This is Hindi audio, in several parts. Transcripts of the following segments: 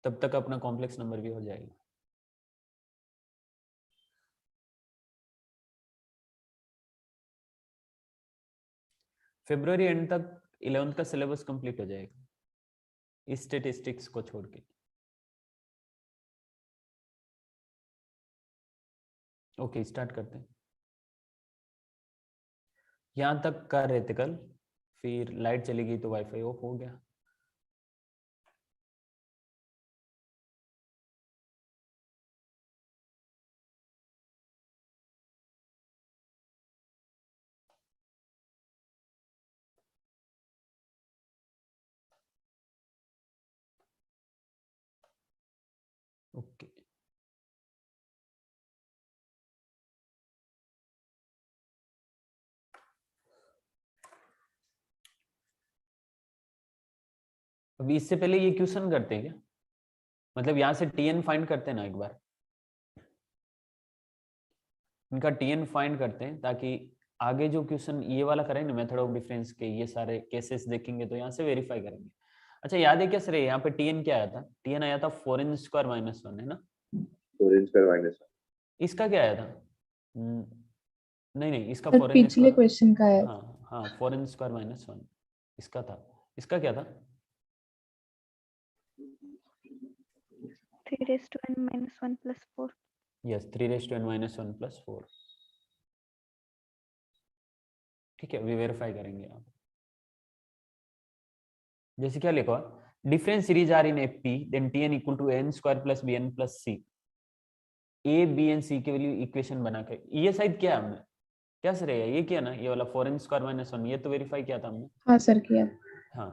तब तक अपना कॉम्प्लेक्स नंबर भी हो जाएगा। फरवरी एंड तक 11th का सिलेबस कंप्लीट हो जाएगा इस स्टेटिस्टिक्स को छोड़ के। ओके स्टार्ट करते हैं। यहां तक कर रहे थे कल, फिर लाइट चली गई तो वाईफाई ऑफ हो गया। ओके अभी इससे पहले ये क्वेश्चन करते हैं क्या, मतलब यहाँ से टीएन फाइंड करते हैं ना एक बार, इनका टीएन फाइंड करते हैं ताकि आगे जो क्वेश्चन ये वाला करेंगे मेथड ऑफ डिफरेंस के ये सारे केसेस देखेंगे तो यहाँ से वेरीफाई करेंगे। अच्छा याद है क्या सर यहाँ पे टीएन क्या आया था, टीएन आया था 4n² - 1 है ना, 4n² - 1। इसका क्या आया था? नहीं नहीं इसका सर 4n², पिछले क्वेश्चन का है। हाँ हाँ 4n² - 1 इसका था, इसका क्या था? 3n - 1 + 4। Yes 3n - 1 + 4। ठीक है अभी वेरीफाई करेंगे आप। जैसे क्या लिखा difference series are in F P then t N equal to n² + bn + c। A b and c के वैल्यू इक्वेशन बना के, ये शायद क्या हमने क्या सर है ये किया ना, ये वाला 4n² - 1 ये तो वेरीफाई किया था हमने। हाँ सर किया। हाँ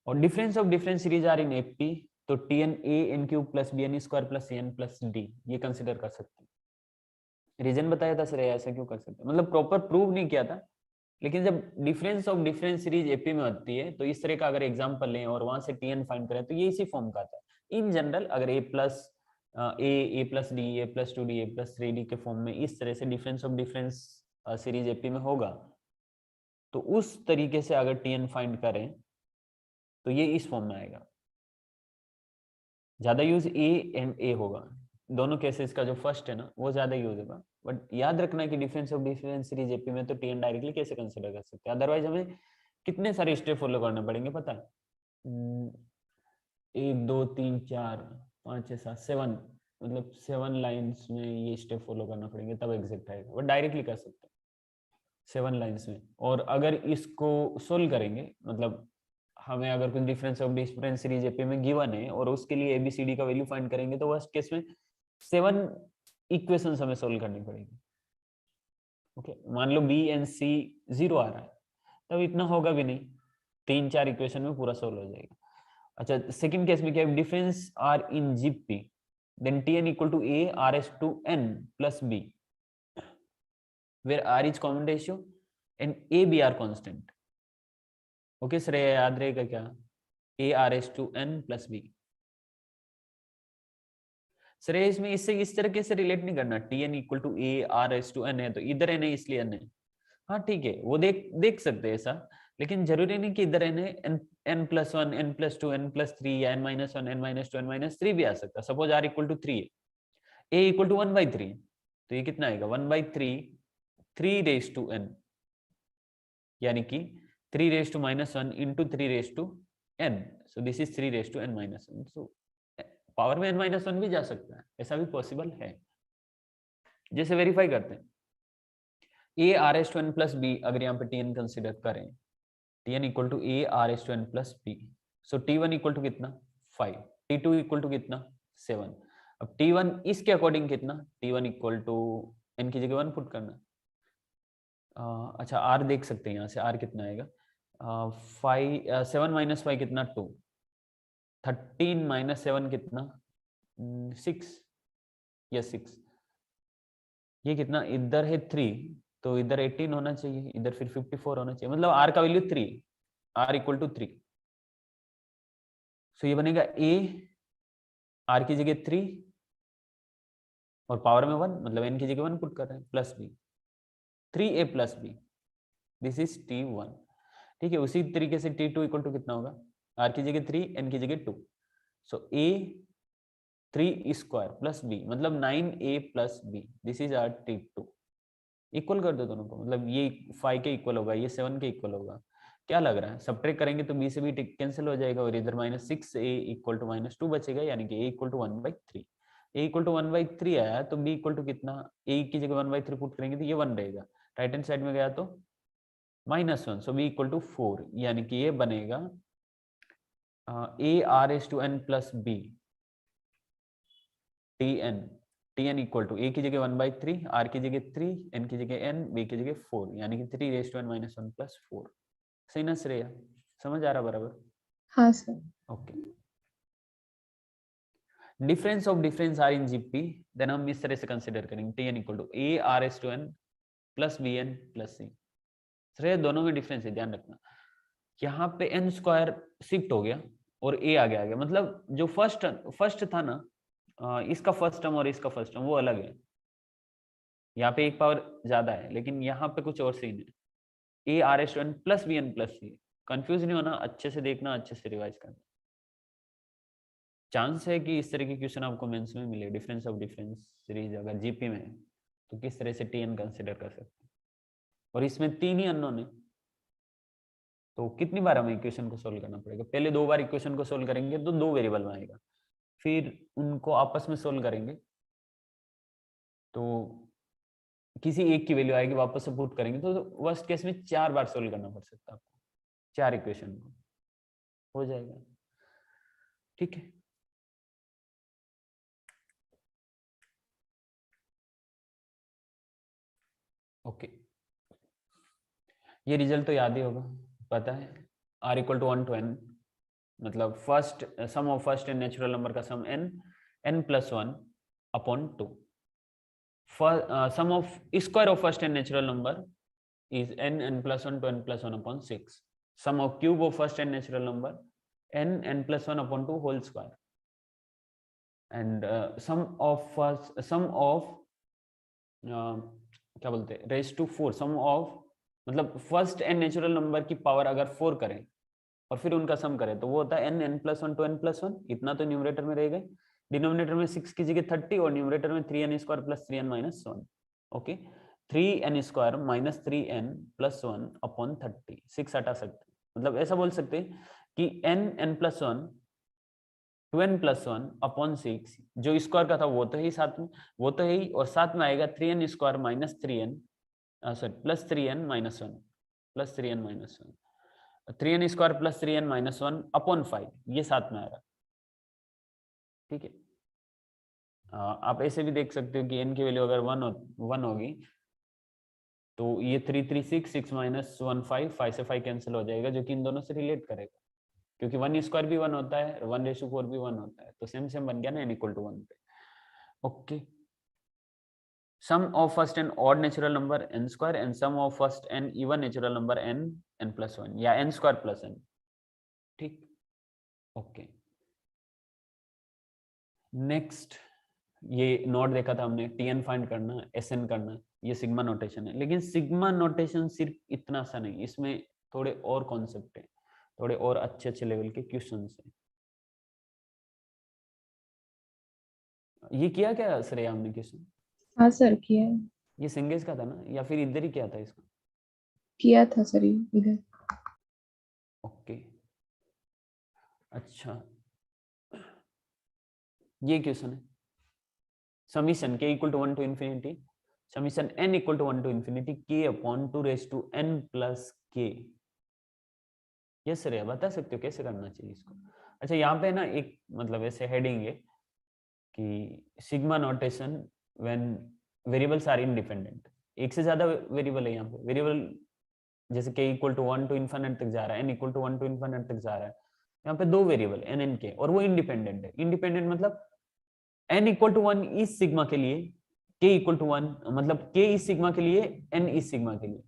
और difference of difference series are in F P तो T n a n³ + bn² + cn + d ये कंसिडर कर सकते हैं। रीजन बताया था सर ऐसा क्यों कर सकते हैं, मतलब प्रॉपर प्रूव नहीं किया था, लेकिन जब difference of difference series AP में होती है तो इस तरह का अगर एग्जांपल लें और वहां से टीएन फाइंड करें तो ये इसी फॉर्म का आता है। इन जनरल अगर a + d a + 2d a + 3d के फॉर्म में इस तरह से difference of difference series AP में होगा तो उस तरीके से अगर टीएन फाइंड करें तो ये इस फॉर्म में आएगा। ज्यादा यूज ए एंड ए होगा, दोनों केसेस का जो फर्स्ट है ना वो ज्यादा यूज होगा, बट याद रखना कि difference of difference series AP में तो टीएन डायरेक्टली कैसे कंसीडर कर सकते हैं, अदरवाइज हमें कितने सारे स्टेप फॉलो करने पड़ेंगे पता है, 1 2 3 4 5 6 7 7, मतलब 7 लाइंस में ये स्टेप फॉलो करना पड़ेंगे तब एग्जैक्ट आएगा, वो डायरेक्टली कर सकते हैं 7 लाइंस में। और अगर इसको सोल्व करेंगे मतलब हमें अगर कुछ difference of difference series AP में गिवन है और उसके लिए एबीसीडी का वैल्यू फाइंड करेंगे तो वर्स्ट केस में 7 इक्वेशंस हमें सोल्व करनी पड़ेगी। ओके मान लो बी एंड सी 0 आ रहा है तब इतना होगा भी नहीं, 3 4 इक्वेशन में पूरा सोल्व हो जाएगा। अच्छा सेकंड केस में क्या है, difference are in GP then tn equal to a r/n + b where r is common ratio and a b are constant। Okay sir याद रहेगा क्या, a r/n + b। सर इसमें इससे इस तरीके से रिलेट नहीं करना, tn equal to a r/n है तो इधर n है इसलिए n है, हाँ ठीक है वो देख सकते हैं ऐसा, लेकिन जरूरी नहीं कि इधर n है, n + 1 n + 2 n + 3 या n - 1 n - 2 n - 3 भी आ सकता है। सपोज r इक्वल टू 3 है, a इक्वल टू 1/3 तो ये कितना आएगा 1/3 3n यानी कि 3 - 1 × 3n, so this is 3n - 1, so power में n - 1 भी जा सकता है, ऐसा भी पॉसिबल है। जैसे वेरीफाई करते हैं a r/n + b अगर यहाँ पे tn कंसिडर करें, tn equal to a r/n + b, so t1 equal to कितना 5, t2 इक्वल टू कितना 7। अब t1 इसके अकॉर्डिंग कितना, t1 इक्वल टू n की जगह 1 पुट करना। अच्छा r देख सकते हैं यहाँ से r कितना आएगा, 7 - 5 कितना 2, 13 - 7 कितना 6, यस 6, ये कितना इधर है 3 तो इधर 18 होना चाहिए, इधर फिर 54 होना चाहिए, मतलब r का वैल्यू 3, r इक्वल टू 3, सो ये बनेगा a r की जगह 3 और पावर में 1 मतलब n की जगह 1 पुट कर रहे हैं plus b 3a + b, this is t1। ठीक है उसी तरीके से t2 इक्वल टू कितना होगा, r की जगह 3 n की जगह 2, so a 3 square plus b मतलब 9a plus b, this is our T2। Equal कर दो दोनों को, मतलब ये 5 के इक्वल होगा, ये 7 के इक्वल होगा। क्या लग रहा है, सब्ट्रैक्ट करेंगे तो b से b कैंसिल हो जाएगा और इधर -6a इक्वल टू -2 बचेगा, यानी कि a equal to 1/3। a equal to 1/3 आया तो b इक्वल टू कितना, a की जगह 1/3 पुट करेंगे तो ये 1 रहेगा, राइट हैंड साइड में गया तो -1, सो b इक्वल टू 4, यानी कि ये बनेगा a r/n plus b tn equal to a की जगह 1/3, r की जगह 3, n की जगह n, b की जगह 4, यानी कि 3n - 1 प्लस 4। सही ना श्रेया, समझ आ रहा बराबर? हाँ sir. Okay, difference of difference are in GP, then हम इस तरह से कंसीडर करेंगे tn equal to a r/n plus bn plus c। Shreya दोनों में डिफरेंस है, ध्यान रखना। यहाँ पे n स्क्वायर शिफ्ट हो गया और a आगे आ गया, मतलब जो फर्स्ट था ना, इसका फर्स्ट टर्म और इसका फर्स्ट टर्म वो अलग है, यहाँ पे एक पावर ज्यादा है, लेकिन यहाँ पे कुछ और सीन है। a r/n plus bn plus c, confuse नहीं होना, अच्छे से देखना, अच्छे से रिवाइज करना। चांस है कि इस तरह के क्वेश्चन आपको मेंस में मिले, डिफरेंस ऑफ डिफरेंस सीरीज अगर जीपी में है तो किस तरह से टीएन कंसीडर कर सकते हैं। और इसमें 3 ही अननोन है, तो कितनी बार हमें इक्वेशन को सोल्व करना पड़ेगा? पहले 2 बार इक्वेशन को सोल्व करेंगे तो 2 वेरिएबल में आएगा, फिर उनको आपस में सोल्व करेंगे तो किसी एक की वैल्यू आएगी, वापस से पुट करेंगे तो वर्स्ट केस में 4 बार सोल्व करना पड़ सकता है आपको, 4 इक्वेशन को हो जाएगा। ठीक है, ओके। ये रिजल्ट तो याद ही होगा, पता है r equal to 1 to n, मतलब first sum of first and natural number का sum n plus 1 upon 2। Sum of square of first and natural number is n plus 1 to n plus 1 upon 6. Sum of cube of first and natural number n plus 1 upon 2 whole square. And sum of क्या बोलते हैं, रेज टू 4, सम ऑफ मतलब फर्स्ट एंड नेचुरल नंबर की पावर अगर 4 करें और फिर उनका सम करें तो वो होता है n plus 1 to n plus 1, इतना तो न्यूमरेटर में रहेगा, डिनोमिनेटर में 6 की जगह 30 और न्यूमरेटर में 3n square plus 3n minus 1। Okay, 3n square minus 3n plus 1 upon 30, 6 हटा सकते हैं, मतलब ऐसा बोल सकते हैं कि n plus 1 2n plus 1 upon 6, जो स्क्वायर का था वो तो है ही साथ में, वो तो है ही, और साथ में आएगा 3n square minus 3n sorry plus 3n minus 1 plus 3n minus 1, 3n square plus 3n minus 1 upon 5, ये साथ में आएगा। ठीक है, आप ऐसे भी देख सकते हो कि n की वैल्यू अगर 1 होगी तो ये 3 3 6 6 माइनस 1 5, 5 से 5 कैंसिल हो जाएगा, जो कि इन दोनों से रिलेट करेगा, क्योंकि 1 स्क्वायर भी 1 होता है, 1/4 भी 1 होता है, तो सेम सेम बन गया ना n इक्वल टू 1 पे। Okay, sum of first n odd natural number n square and sum of first n even natural number n plus 1 या n स्क्वायर प्लस n। ठीक, ओके। नेक्स्ट ये नोट देखा था हमने, tn फाइंड करना, sn करना, ये सिग्मा नोटेशन है, लेकिन सिग्मा नोटेशन सिर्फ इतना सा नहीं, इसमें थोड़े और कॉन्सेप्ट है, थोड़े और अच्छे अच्छे लेवल के क्वेश्चंस हैं। ये किया क्या श्रेया हमने क्वेश्चन? हाँ सर किया है। ये सिंगेज का था ना, या फिर इधर ही किया था इसका? किया था सर इधर। ओके, अच्छा, ये क्वेश्चन है, summation k equal to 1 to infinity summation n equal to 1 to infinity k upon 2 raise to n plus k। Yes रे, बता सकते हो कैसे करना चाहिए इसको? अच्छा, यहाँ पे ना एक मतलब ऐसे हेडिंग है कि sigma notation when variables are independent, एक से ज्यादा वेरिएबल है यहाँ पे, वेरिएबल जैसे k equal to 1 to infinite तक जा रहा है, n equal to 1 to infinite तक जा रहा है, यहाँ पे 2 वेरिएबल n n k और वो इंडिपेंडेंट है। इंडिपेंडेंट मतलब n इक्वल टू 1 इस सिग्मा के लिए, k इक्वल टू 1 मतलब k इस सिग्मा के लिए, n इस सिग्मा के लिए,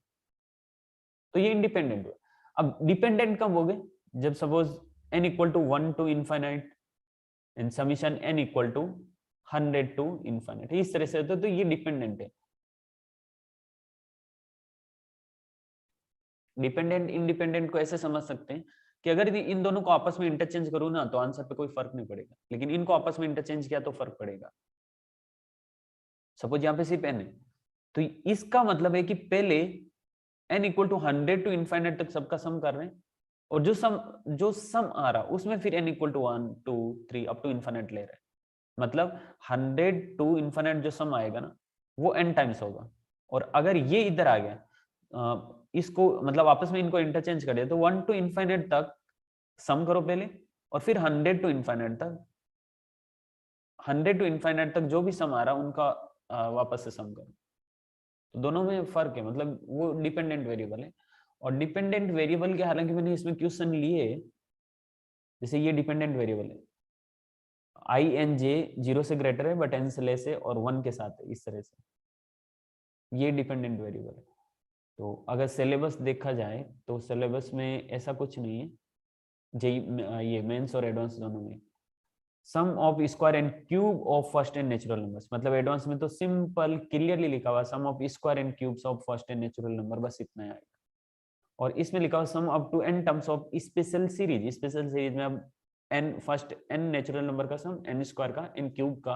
तो ये इंडिपेंडेंट हुआ। अब डिपेंडेंट कब हो गए? जब suppose n equal to 1 to infinite and summation n equal to 100 to infinite, इस तरह से होता है, तो ये डिपेंडेंट है। डिपेंडेंट इंडिपेंडेंट को ऐसे समझ सकते हैं कि अगर इन दोनों को आपस में इंटरचेंज करूँ ना तो आंसर पे कोई फर्क नहीं पड़ेगा, लेकिन इनको आपस में इंटरचेंज किया तो फर्क पड़ेगा। सपोज यहाँ पे सिर्फ n है, तो इसका मतलब है कि पहले n equal to 100 to infinite तक सबका सम कर रहे हैं, और जो सम आ रहा उसमें फिर n equal to 1 2 3 up to infinite ले रहे हैं। मतलब 100 टू इनफाइनाइट जो सम आएगा ना वो n टाइम्स होगा। और अगर ये इधर आ गया, इसको मतलब आपस में इनको इंटरचेंज कर दिया, तो 1 टू इनफाइनाइट तक सम करो पहले, और फिर 100 टू इनफाइनाइट तक, 100 टू इनफाइनाइट तक जो भी सम आ रहा उनका वापस से सम करो। तो दोनों में फर्क है, मतलब वो डिपेंडेंट वेरिएबल है। और डिपेंडेंट वेरिएबल के हालांकि मैंने इसमें क्वेश्चन लिए, जैसे ये डिपेंडेंट वेरिएबल है, आई एन जे 0 से ग्रेटर है बट n से लेस है और 1 के साथ है, इस तरह से ये डिपेंडेंट वेरिएबल है। तो अगर सिलेबस देखा जाए तो सिलेबस में ऐसा कुछ नहीं है, ये मेंस और एडवांस दोनों में sum of square and cube of first and natural numbers, मतलब एडवांस में तो सिंपल क्लियरली लिखा हुआ sum of square and cubes of first and natural number, बस इतना आएगा। और इसमें लिखा हुआ sum up to n terms of special series, special series में अब n first n natural number का सम, n स्क्वायर का, n क्यूब का,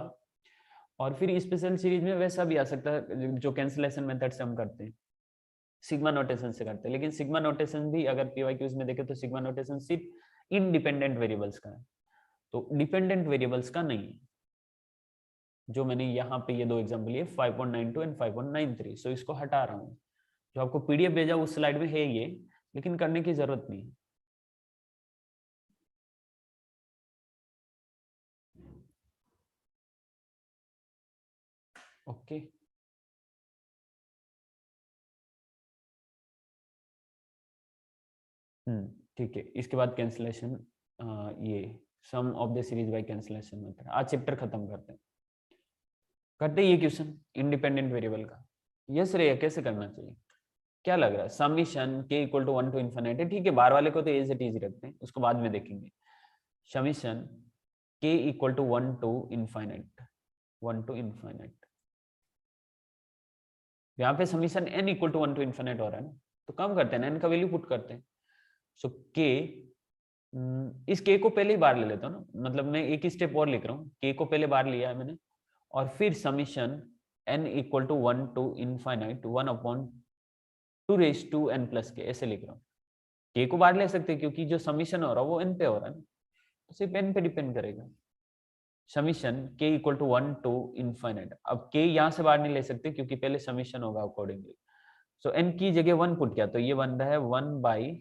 और फिर स्पेशल सीरीज में वैसा भी आ सकता है जो कैंसिलेशन मेथड से हम करते हैं, सिग्मा नोटेशन से करते हैं। लेकिन सिग्मा नोटेशन भी अगर पीवाईक्यूज में देखें तो सिग्मा नोटेशन सिर्फ इंडिपेंडेंट वेरिएबल्स का है, तो डिपेंडेंट वेरिएबल्स का नहीं है। जो मैंने यहाँ पे ये दो एग्जांपल लिए 5.92 एंड 5.93, सो इसको हटा रहा हूँ। जो आपको पीडीएफ भेजा उस स्लाइड में है ये, लेकिन करने की जरूरत नहीं। ओके, ठीक है। इसके बाद कैंसिलेशन, ये sum of the series by cancellation method. आज चैप्टर खत्म करते हैं ये क्वेश्चन इंडिपेंडेंट वेरिएबल का। यस रे, कैसे करना चाहिए, क्या लग रहा है? Summation k equal to 1 to infinity, ठीक है, बाहर वाले को तो एज इट इज रखते हैं, उसको बाद में देखेंगे। Summation k equal to 1 to infinite, 1 to infinite. यहाँ पे summation n equal to 1 to infinite हो रहा है ना, तो कम करते हैं, n का वैल्यू पुट करते हैं। सो k, इस k को पहले ही बाहर ले लेता हूँ ना, मतलब मैं एक ही स्टेप और लिख रहा हूँ, k को पहले बाहर लिया है मैंने, और फिर summation n equal to 1 to infinite 1 upon 2 raise to n plus k, ऐसे लिख रहा हूँ। k को बाहर ले सकते हैं क्योंकि जो समीशन हो रहा है वो n पे हो रहा है ना, तो सिर्फ n पे डिपेंड करेगा। Summation k equal to 1 to infinite, अब k यहाँ से बाहर नहीं ले सकते क्योंकि पहले समीशन होगा अकॉर्डिंगली। सो n की जगह 1 पुट किया तो ये बन रहा है 1 बाई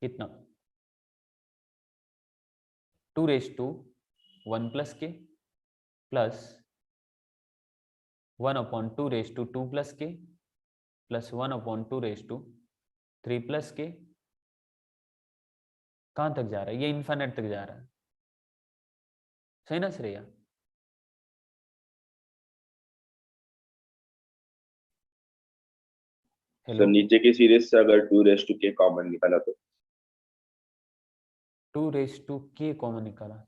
कितना, 2 raise to 1 plus k plus 1 upon 2 raise to 2 plus k plus 1 upon 2 raise to 3 plus k. कहां तक जा रहा है? ये इनफिनिट तक जा रहा है, सही ना श्रेया? तो नीचे की सीरीज से अगर 2 रेज टू k कॉमन निकाला तो 2 रेज टू के कॉमन निकाला,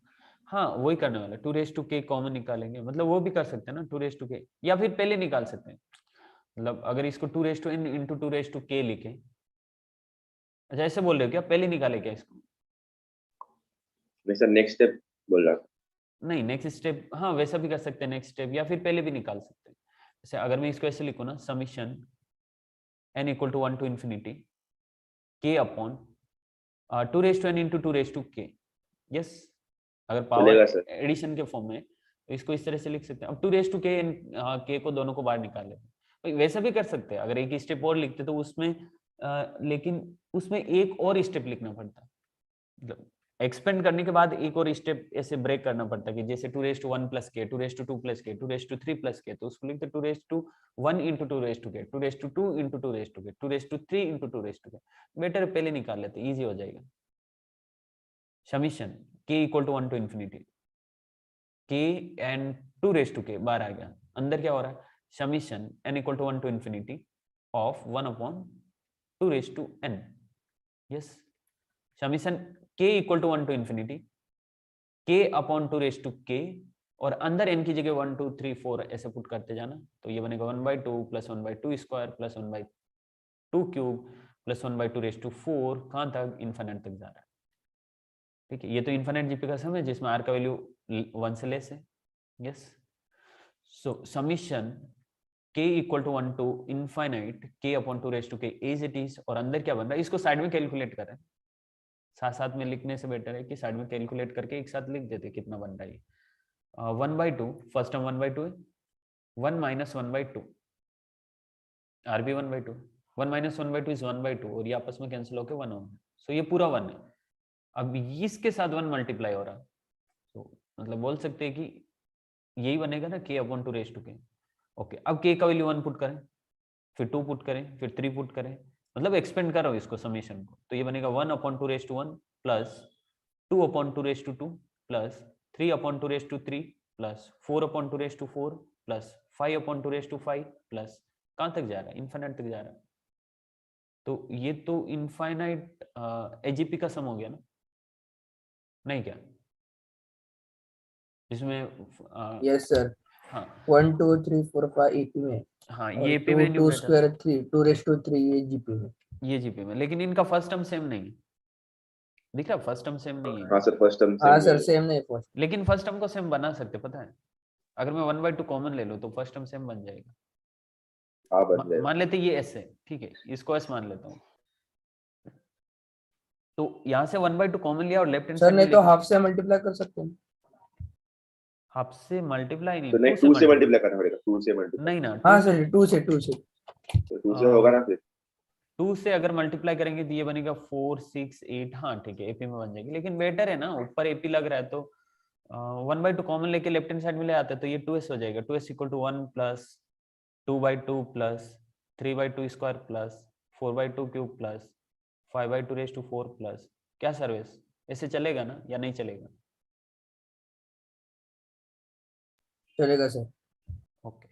हाँ वही करने वाला, 2 रेज टू के कॉमन निकालेंगे, मतलब वो भी कर सकते हैं ना 2 रेज टू के, या फिर पहले निकाल सकते हैं, मतलब अगर इसको 2 raise to n into 2 raise to k लिखे। अच्छा ऐसे बोल रहे हो क्या, पहले निकाले क्या इसको? वैसा नेक्स्ट स्टेप बोल रहा। नहीं, नेक्स्ट स्टेप, हाँ वैसा भी कर सकते हैं नेक्स्ट स्टेप, या फिर पहले भी निकाल सकते हैं। जैसे अगर मैं इसको ऐसे लिखूँ ना, summation n equal to 1 to infinity k upon 2 raise to n into 2 raise to k. Yes, अगर पावर एडिशन के फॉर्म में तो इसको इस तरह से लिख सकते हैं। अब 2 रेज टू के के को दोनों को बाहर निकाल लेते हैं, वैसा भी कर सकते हैं। अगर एक स्टेप और लिखते तो उसमें लेकिन उसमें एक और स्टेप लिखना पड़ता, मतलब एक्सपेंड करने के बाद एक और स्टेप ऐसे ब्रेक करना पड़ता है कि जैसे 2 रेज टू 1 प्लस के, 2 रेज टू 2 प्लस के, 2 रेज टू 3 प्लस के, तो उसको लिखते 2 raise to 1 into 2 raise to k, 2 raise to 2 into 2 raise to k, 2 raise to 3 into 2 raise to k. Better पहले निकाल लेते, इजी हो जाएगा। Summation k equal to 1 to infinity k and 2 raise to k बाहर आ गया, अंदर क्या हो रहा है? Summation n equal to 1 to infinity of 1 upon 2 raise to n। Yes, summation k equal to 1 to infinity k upon 2 raise to k, और अंदर n की जगह 1 2 3 4 ऐसे पुट करते जाना, तो ये बनेगा 1/2 plus 1/2 square plus 1/2 cube plus 1/2 raise to 4, कहां तक? इन्फिनिट तक जा रहा है। ठीक है, ये तो इनफाइनाइट जीपी का सम है जिसमें आर का वैल्यू 1 से लेस है। Yes, so summation k equal to 1 to infinite k upon 2 raise to k as it is, और अंदर क्या बन रहा है इसको साइड में कैलकुलेट करें, साथ साथ में लिखने से बेटर है कि साइड में कैलकुलेट करके एक साथ लिख देते कितना बन रहा है। 1/2, फर्स्ट टर्म 1/2 है, 1 माइनस 1/2, आर भी 1/2, 1 माइनस 1/2 इज 1/2, और ये आपस में कैंसिल होकर 1 होगा, सो ये पूरा 1 है। अब इसके साथ 1 मल्टीप्लाई हो रहा, तो मतलब बोल सकते हैं कि यही बनेगा ना k upon 2 raise to k। Okay, अब k का वैल्यू 1 पुट करें, फिर 2 पुट करें, फिर 3 पुट करें, मतलब एक्सपेंड कर रहा हूँ इसको समीशन को, तो ये बनेगा 1 upon 2 raise to 1 plus 2 upon 2 raise to 2 plus 3 upon 2 raise to 3 plus 4 upon 2 raise to 4 plus 5 upon 2 raise to 5 plus, कहाँ तक जा रहा है, इनफाइनाइट तक जा रहा है। तो ये तो इनफाइनाइट एजीपी का सम हो गया ना, नहीं क्या, इसमें यस सर, हाँ 1 2 3 4 5 EP में, हाँ, और ये एपी 2 में 2 न्यूमरेटर, स्क्वायर 3 2 रेज टू 3 ये GP में। ये जीपी में, लेकिन इनका फर्स्ट टर्म सेम नहीं है, दिख रहा फर्स्ट टर्म सेम नहीं है, हाँ सर, फर्स्ट टर्म हाँ सेम सर है। सेम नहीं फर्स्ट। लेकिन फर्स्ट टर्म को सेम बना सकते, पता है, अगर मैं 1/2 कॉमन ले लूं तो फर्स्ट टर्म सेम बन जाएगा। हाँ बन जाएगा। मान लेते ये एस है, ठीक है, इसको एस मान लेता हूँ, तो यहाँ से 1/2 कॉमन लिया और लेफ्ट हैंड सर साइड में नहीं तो हाफ से मल्टीप्लाई कर सकते हैं। हाफ से मल्टीप्लाई नहीं, तो नहीं, 2 से मल्टीप्लाई करना पड़ेगा, 2 से मल्टीप्लाई। नहीं ना, हाँ 2 से, सर 2 से 2 से तो 2 से होगा ना फिर। 2 से अगर मल्टीप्लाई करेंगे तो ये बनेगा 4 6 8, हाँ ठीक है, एपी में बन जाएगी, लेकिन बेटर है ना, ऊपर एपी लग रहा है तो 1/2 कॉमन लेके लेफ्ट हैंड साइड में ले आते हैं तो ये 2s हो जाएगा, 2s equal to 1 plus 2/2 plus 3/2 square plus 4/2 cube plus 5/2 raise to 4 plus, क्या सर्विस, ऐसे चलेगा ना या नहीं चलेगा? चलेगा sir. Okay,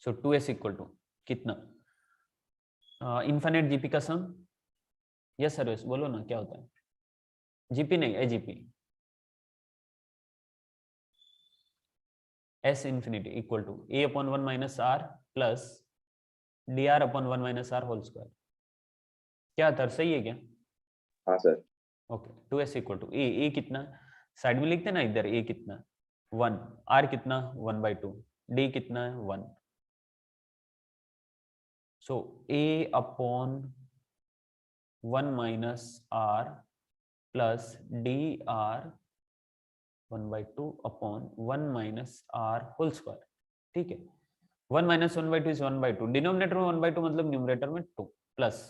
so 2s equal to कितना, इनफाइनाइट जीपी का सम, यस सर्विस बोलो ना क्या होता है, जीपी नहीं AGP, S infinity equal to a upon 1 minus r plus d r upon 1 minus r whole square, क्या था, सही है क्या? हाँ sir. Okay, 2s equal to a कितना, साइड में लिखते ना इधर, ए कितना 1, आर कितना 1/2, डी कितना है 1, so a upon 1 minus r plus d r 1/2 upon 1 minus r whole square, ठीक है, 1 माइनस 1/2 इज 1/2, डिनोमिनेटर में 1/2 मतलब न्यूमरेटर में 2 प्लस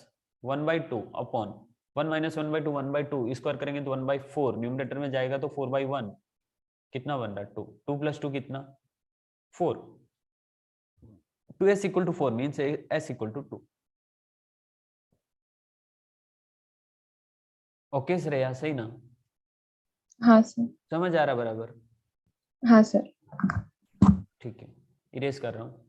1/2 अपॉन 1 माइनस 1/2 1/2 स्क्वायर करेंगे तो 1/4, न्यूमरेटर में जाएगा तो 4/1, कितना बन रहा है 2, 2 प्लस 2 कितना 4, 2s equal to 4 means s equal to 2। Okay Shreya, सही ना, हाँ सर। समझ आ रहा बराबर? हाँ सर। ठीक है, इरेज कर रहा हूँ,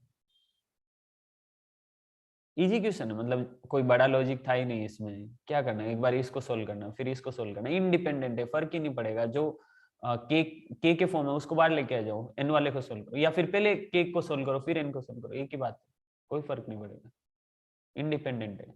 इजी क्वेश्चन है, मतलब कोई बड़ा लॉजिक था ही नहीं इसमें, क्या करना है, एक बार इसको सोल्व करना फिर इसको सोल्व करना, इंडिपेंडेंट है, फर्क ही नहीं पड़ेगा, जो के फॉर्म है उसको बाहर लेके आ जाओ, एन वाले को सोल्व करो, या फिर पहले के को सोल्व करो फिर एन को सोल्व करो, एक ही बात है, कोई फर्क नहीं पड़ेगा, इंडिपेंडेंट है।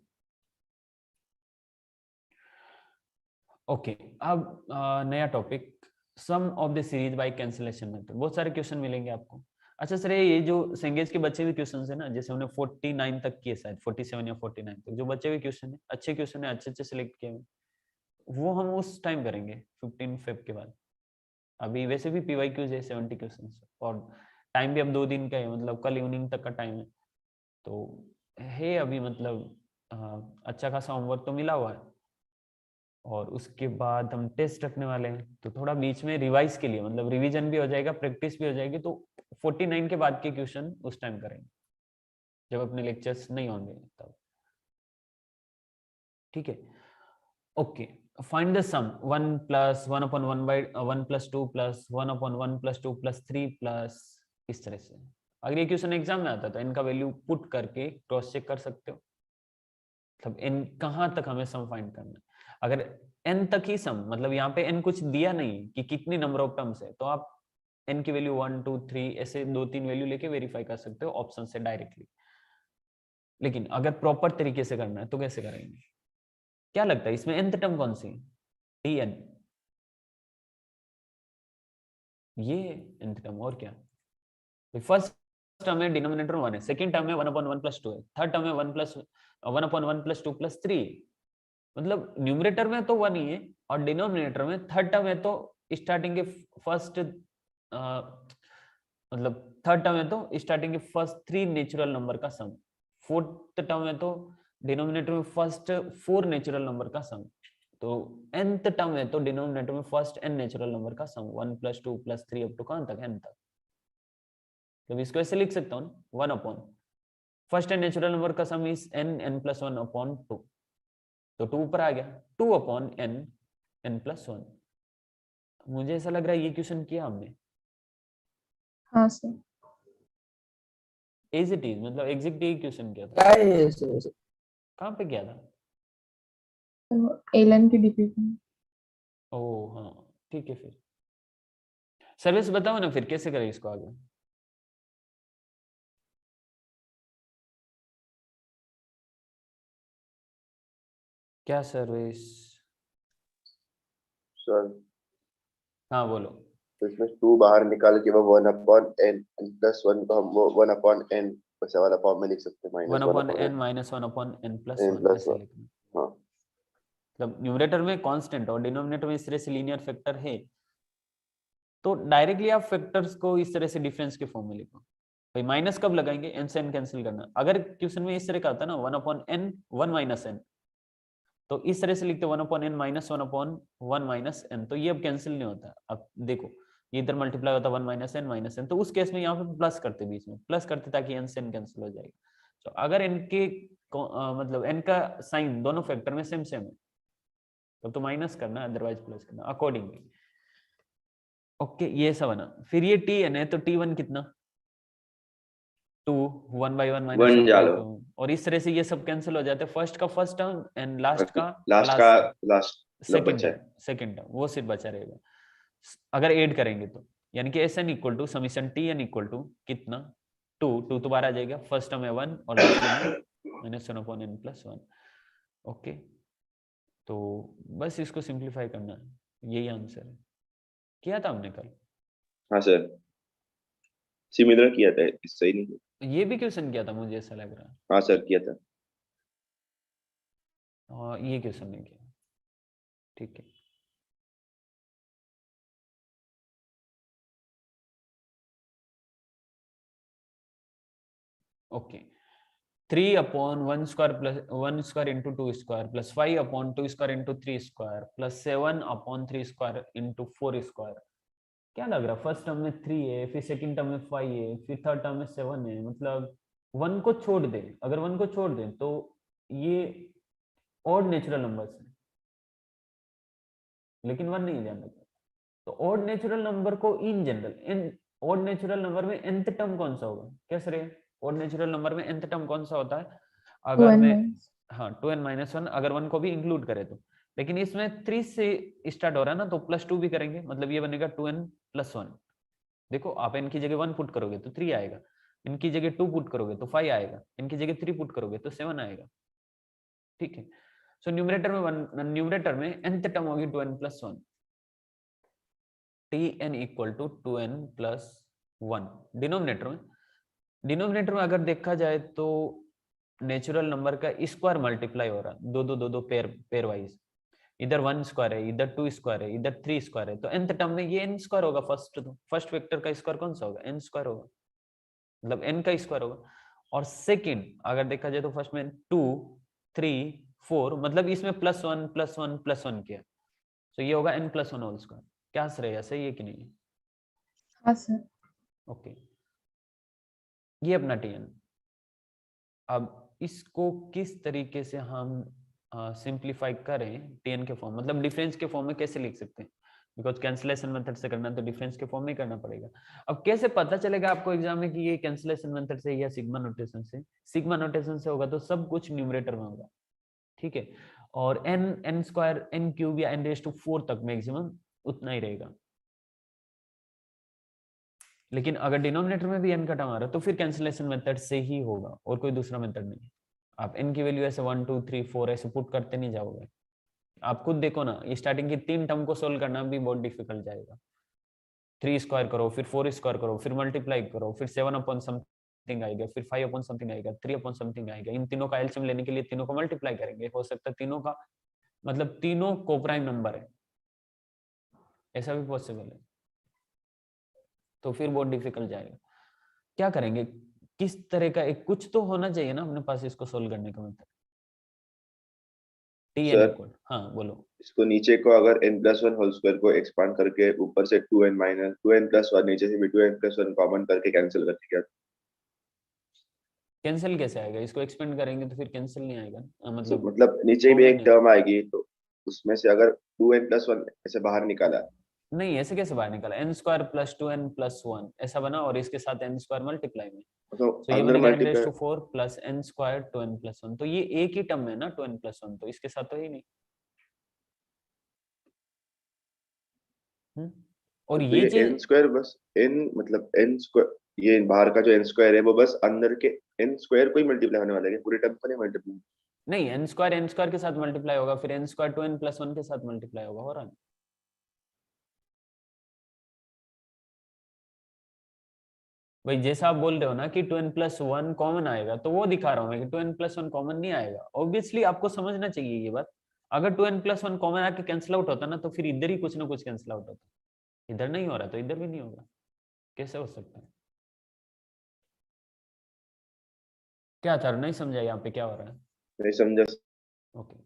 ओके, अब नया topic, sum of the series by cancellation method, बहुत सारे क्वेश्चन मिलेंगे आपको। अच्छा सर, ये जो सेंगेज के बचे हुए क्वेश्चन है ना, जैसे हमने 49 तक किए, शायद 47 या 49 तक जो बचे हुए क्वेश्चन है, अच्छे क्वेश्चन है, अच्छे अच्छे सिलेक्ट किए हुए, वो हम उस टाइम करेंगे 15 फेब के बाद। अभी वैसे भी PYQs है 70 क्वेश्चन, और टाइम भी अब 2 दिन का है, मतलब कल इवनिंग तक का टाइम है, तो है अभी मतलब अच्छा खासा होमवर्क तो मिला हुआ है, और उसके बाद हम टेस्ट रखने वाले हैं, तो थोड़ा बीच में रिवाइज के लिए, मतलब रिवीजन भी हो जाएगा, प्रैक्टिस भी हो जाएगी, तो 49 के बाद के क्वेश्चन उस टाइम करेंगे जब अपने लेक्चर्स नहीं होंगे तब, ठीक है। Okay, find the sum 1 plus 1 upon 1/1 plus 2 plus 1 upon 1 plus 2 plus 3 plus, इस तरह से। अगर ये क्वेश्चन एग्जाम में आता तो इनका वैल्यू पुट करके क्रॉस चेक कर सकते हो, मतलब n कहाँ तक हमें सम फाइंड करना है, अगर n तक ही सम, मतलब यहाँ पे n कुछ दिया नहीं कि कितनी नंबर ऑफ टर्म्स है, तो आप n की वैल्यू 1 2 3 ऐसे 2-3 वैल्यू लेके वेरीफाई कर सकते हो ऑप्शन से डायरेक्टली। लेकिन अगर प्रॉपर तरीके से करना है तो कैसे करेंगे? क्या लगता है इसमें nth टर्म कौन सी? tn, ये nth टर्म और क्या? फर्स्ट टर्म है डिनोमिनेटर 1 है, सेकंड टर्म है 1/1 + 2 है, थर्ड टर्म है 1/1 + 2 + 3, मतलब न्यूमरेटर में तो 1 ही है और डिनोमिनेटर में थर्ड टर्म है तो स्टार्टिंग के फर्स्ट मतलब थर्ड टर्म है तो स्टार्टिंग के फर्स्ट 3 नेचुरल नंबर का सम, फोर्थ टर्म है तो डिनोमिनेटर में फर्स्ट 4 नेचुरल नंबर का सम, तो nth टर्म है तो डिनोमिनेटर में फर्स्ट n नेचुरल नंबर का सम 1 + 2 + 3 अप टू कहां तक n तक। तो इसको ऐसे लिख सकता हूं 1 upon first n natural number का सम इज n + 1 अपॉन 2, तो 2 ऊपर आ गया 2 अपॉन n + 1। मुझे ऐसा लग रहा है ये क्वेश्चन किया हमने। हाँ सर। एज इट इज, मतलब एग्जैक्ट ये क्वेश्चन किया था। क्या है ये सर? कहाँ पे किया था? तो एलन की डीपीपी में। ओह हाँ ठीक है, फिर सर्विस बताओ ना फिर कैसे करें इसको आगे। क्या सर्विस? सर हाँ बोलो। तो इसमें 2 बाहर निकाल के वो 1/n n+1 को हम वो 1/n बचा वाला फॉर्म में लिख सकते हैं 1 upon n -1/n - 1 upon n + n 1 ऐसे +1। लिखना, हाँ मतलब न्यूमरेटर में कांस्टेंट और डिनोमिनेटर में इस तरह से लीनियर फैक्टर है, तो डायरेक्टली आप फैक्टर्स को इस तरह से डिफरेंस के फॉर्म में लिखो। भाई माइनस कब लगाएंगे? n से n कैंसिल करना। अगर क्वेश्चन में इस तरह का होता ना 1 अपॉन n 1 - n, तो इस तरह से लिखते 1 अपॉन n - 1 अपॉन 1 - n, तो ये अब कैंसिल नहीं होता। अब देखो ये इधर मल्टीप्लाई होता 1 - n, तो उस केस में यहाँ पे प्लस करते, बीच में प्लस करते ताकि n से n कैंसिल हो जाएगा। तो अगर n के मतलब n का साइन दोनों फैक्टर में सेम सेम है तब तो माइनस करना, अदरवाइज प्लस करना अकॉर्डिंगली। ओके ये सब बना। फिर ये tn है तो t1 कितना 2 1/1 - 1 डालो 1/2, और इस तरह से ये सब कैंसिल हो जाते हैं, फर्स्ट का फर्स्ट टर्म एंड लास्ट का लास्ट लो बचा है। सेकंड टर्म वो सिर्फ बचा रहेगा अगर ऐड करेंगे तो। यानी कि Sn = समीशन Tn = कितना 2 तो बाहर आ जाएगा, फर्स्ट टर्म है 1 और लास्ट में -1 अपॉन n + 1। ओके तो बस इसको सिंप्लीफाई करना है, यही आंसर है। किया था हमने कल, हाँ सर सिमिलर किया था, सही नहीं। ये भी क्वेश्चन किया था मुझे ऐसा लग रहा है, हाँ सर किया था। और ये क्वेश्चन नहीं किया। ठीक है okay 3 upon 1 square plus 1 square into 2 square plus 5 upon 2 square into 3 square plus 7 upon 3 square into 4 square. क्या लग रहा है? फर्स्ट टर्म में 3 है, फिर सेकंड टर्म में 5 है, फिर थर्ड टर्म में 7 है, मतलब 1 को छोड़ दे, अगर 1 को छोड़ दे तो ये ऑड नेचुरल नंबर्स है, लेकिन 1 नहीं ध्यान रखना। तो ऑड नेचुरल नंबर को in general in odd natural number में nth टर्म कौन सा होगा? कैसे रे ऑड नेचुरल नंबर में nth टर्म कौन सा होता है? अगर 2n मैं माइनस। हाँ 2n - 1 अगर 1 को भी इंक्लूड करे तो, लेकिन इसमें 3 से स्टार्ट हो रहा है ना तो +2 भी करेंगे, मतलब ये बनेगा 2n + 1। देखो आप n की जगह 1 पुट करोगे तो 3 आएगा, इनकी जगह 2 पुट करोगे तो 5 आएगा, इनकी जगह 3 पुट करोगे तो 7 आएगा। ठीक है सो न्यूमरेटर में nth टर्म होगी 2n + 1, tn = 2n + 1। डिनोमिनेटर में अगर देखा जाए तो नेचुरल नंबर का स्क्वायर मल्टीप्लाई हो रहा, दो पेयर वाइज, इधर 1 स्क्वायर है, इधर 2 स्क्वायर है, इधर 3 स्क्वायर है, तो nth टर्म में ये n स्क्वायर होगा। फर्स्ट वेक्टर का स्क्वायर कौन सा होगा? n स्क्वायर होगा, मतलब n का स्क्वायर होगा। और सेकंड अगर देखा जाए तो फर्स्ट में 2 3 4, मतलब इसमें +1 +1 +1 किया, तो ये होगा n + 1 होल स्क्वायर। क्या रहेगा, सही है कि नहीं? हाँ सर। ओके ये अपना tn। अब इसको किस तरीके से हम सिंप्लीफाई करें tn के फॉर्म, मतलब डिफरेंस के फॉर्म में कैसे लिख सकते हैं? बिकॉज कैंसिलेशन मेथड से करना है तो डिफरेंस के फॉर्म में करना पड़ेगा। अब कैसे पता चलेगा आपको एग्जाम में कि ये कैंसिलेशन मेथड से या सिग्मा नोटेशन से? सिग्मा नोटेशन से होगा तो सब कुछ न्यूमरेटर में होगा, ठीक है, और n स्क्वायर n क्यूब या n⁴ तक मैक्सिमम उतना ही रहेगा। लेकिन अगर डिनोमिनेटर में भी n का टर्म आ रहा है तो फिर कैंसिलेशन मेथड से ही होगा और कोई दूसरा मेथड नहीं। आप n की वैल्यू ऐसे 1 2 3 4 ऐसे पुट करते नहीं जाओगे। आप खुद देखो ना, ये स्टार्टिंग की 3 टर्म को सोल्व करना भी बहुत डिफिकल्ट जाएगा। 3 स्क्वायर करो, फिर 4 स्क्वायर करो, फिर मल्टीप्लाई करो, फिर 7 अपॉन समथिंग आएगा, फिर 5 अपॉन समथिंग आएगा, 3 अपॉन समथिंग आएगा। इन तीनों का एलसीएम लेने के लिए तीनों को मल्टीप्लाई करेंगे। हो सकता है तीनों का मतलब तीनों कोप्राइम नंबर है, ऐसा भी पॉसिबल है। तो फिर बहुत डिफिकल्ट जाएगा। क्या करेंगे, किस तरह का एक कुछ तो होना चाहिए ना अपने पास इसको सोल्व करने का मतलब। टी एन सर इक्वल, हाँ बोलो। इसको नीचे को अगर n+1 होल स्क्वायर को एक्सपांड करके ऊपर से 2n+1 नीचे से भी 2n+1 कॉमन करके कैंसिल करके क्या, कैंसिल कैसे आएगा, इसको एक्सपेंड करेंगे तो फिर कैंसिल नहीं आएगा तो मतलब मतलब नीचे भी कॉमन एक है। टर्म आएगी तो उसमें से अगर 2n+1 ऐसे बाहर निकाला नहीं ऐसे कैसे बाहर निकाला, एन स्क्वायर प्लस 2n+1 ऐसा बना और इसके साथ एन स्क्वायर मल्टीप्लाई में, तो तो ये अंदर बनेगा n raise multiply, to 4 plus n square 2n+1। तो ये एक ही टर्म है ना 2n+1, तो इसके साथ तो ही नहीं। और तो ये ये चीज n स्क्वायर बस n मतलब n स्क्वायर ये बाहर का जो n स्क्वायर है वो बस अंदर के n स्क्वायर को ही मल्टीप्लाई होने वाला है, पूरे टर्म को नहीं मल्टीप्लाई। नहीं, एन स्क्वायर के साथ मल्टीप्लाई होगा, फिर एन स्क्वायर 2n+1 के साथ मल्टीप्लाई होगा, हो रहा है। भाई जैसा आप बोल रहे हो ना कि 2n+1 कॉमन आएगा, तो वो दिखा रहा हूँ मैं कि 2n+1 कॉमन नहीं आएगा। ऑब्वियसली आपको समझना चाहिए ये बात। अगर 2n+1 कॉमन आके कैंसिल आउट होता ना, तो फिर इधर ही कुछ ना कुछ कैंसिल आउट होता। इधर नहीं हो रहा तो इधर भी नहीं होगा, कैसे हो सकता है। क्या था, नहीं समझा यहाँ पे क्या हो रहा है। नहीं समझा। ओके,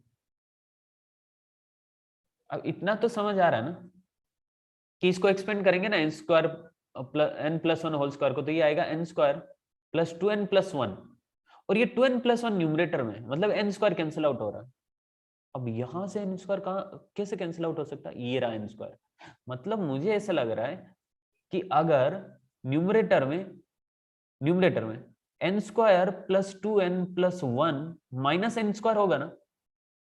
अब इतना तो समझ आ रहा है ना कि इसको एक्सपेंड करेंगे ना N square n+1 whole square को, तो ये आएगा n स्क्वायर प्लस 2n+1, और ये 2n+1 न्यूमरेटर में, मतलब n स्क्वायर कैंसिल आउट हो रहा है। अब यहां से n स्क्वायर कहाँ कैसे कैंसिल आउट हो सकता है, ये रहा n स्क्वायर। मतलब मुझे ऐसा लग रहा है कि अगर न्यूमरेटर में n square plus 2n+1 minus n square होगा ना,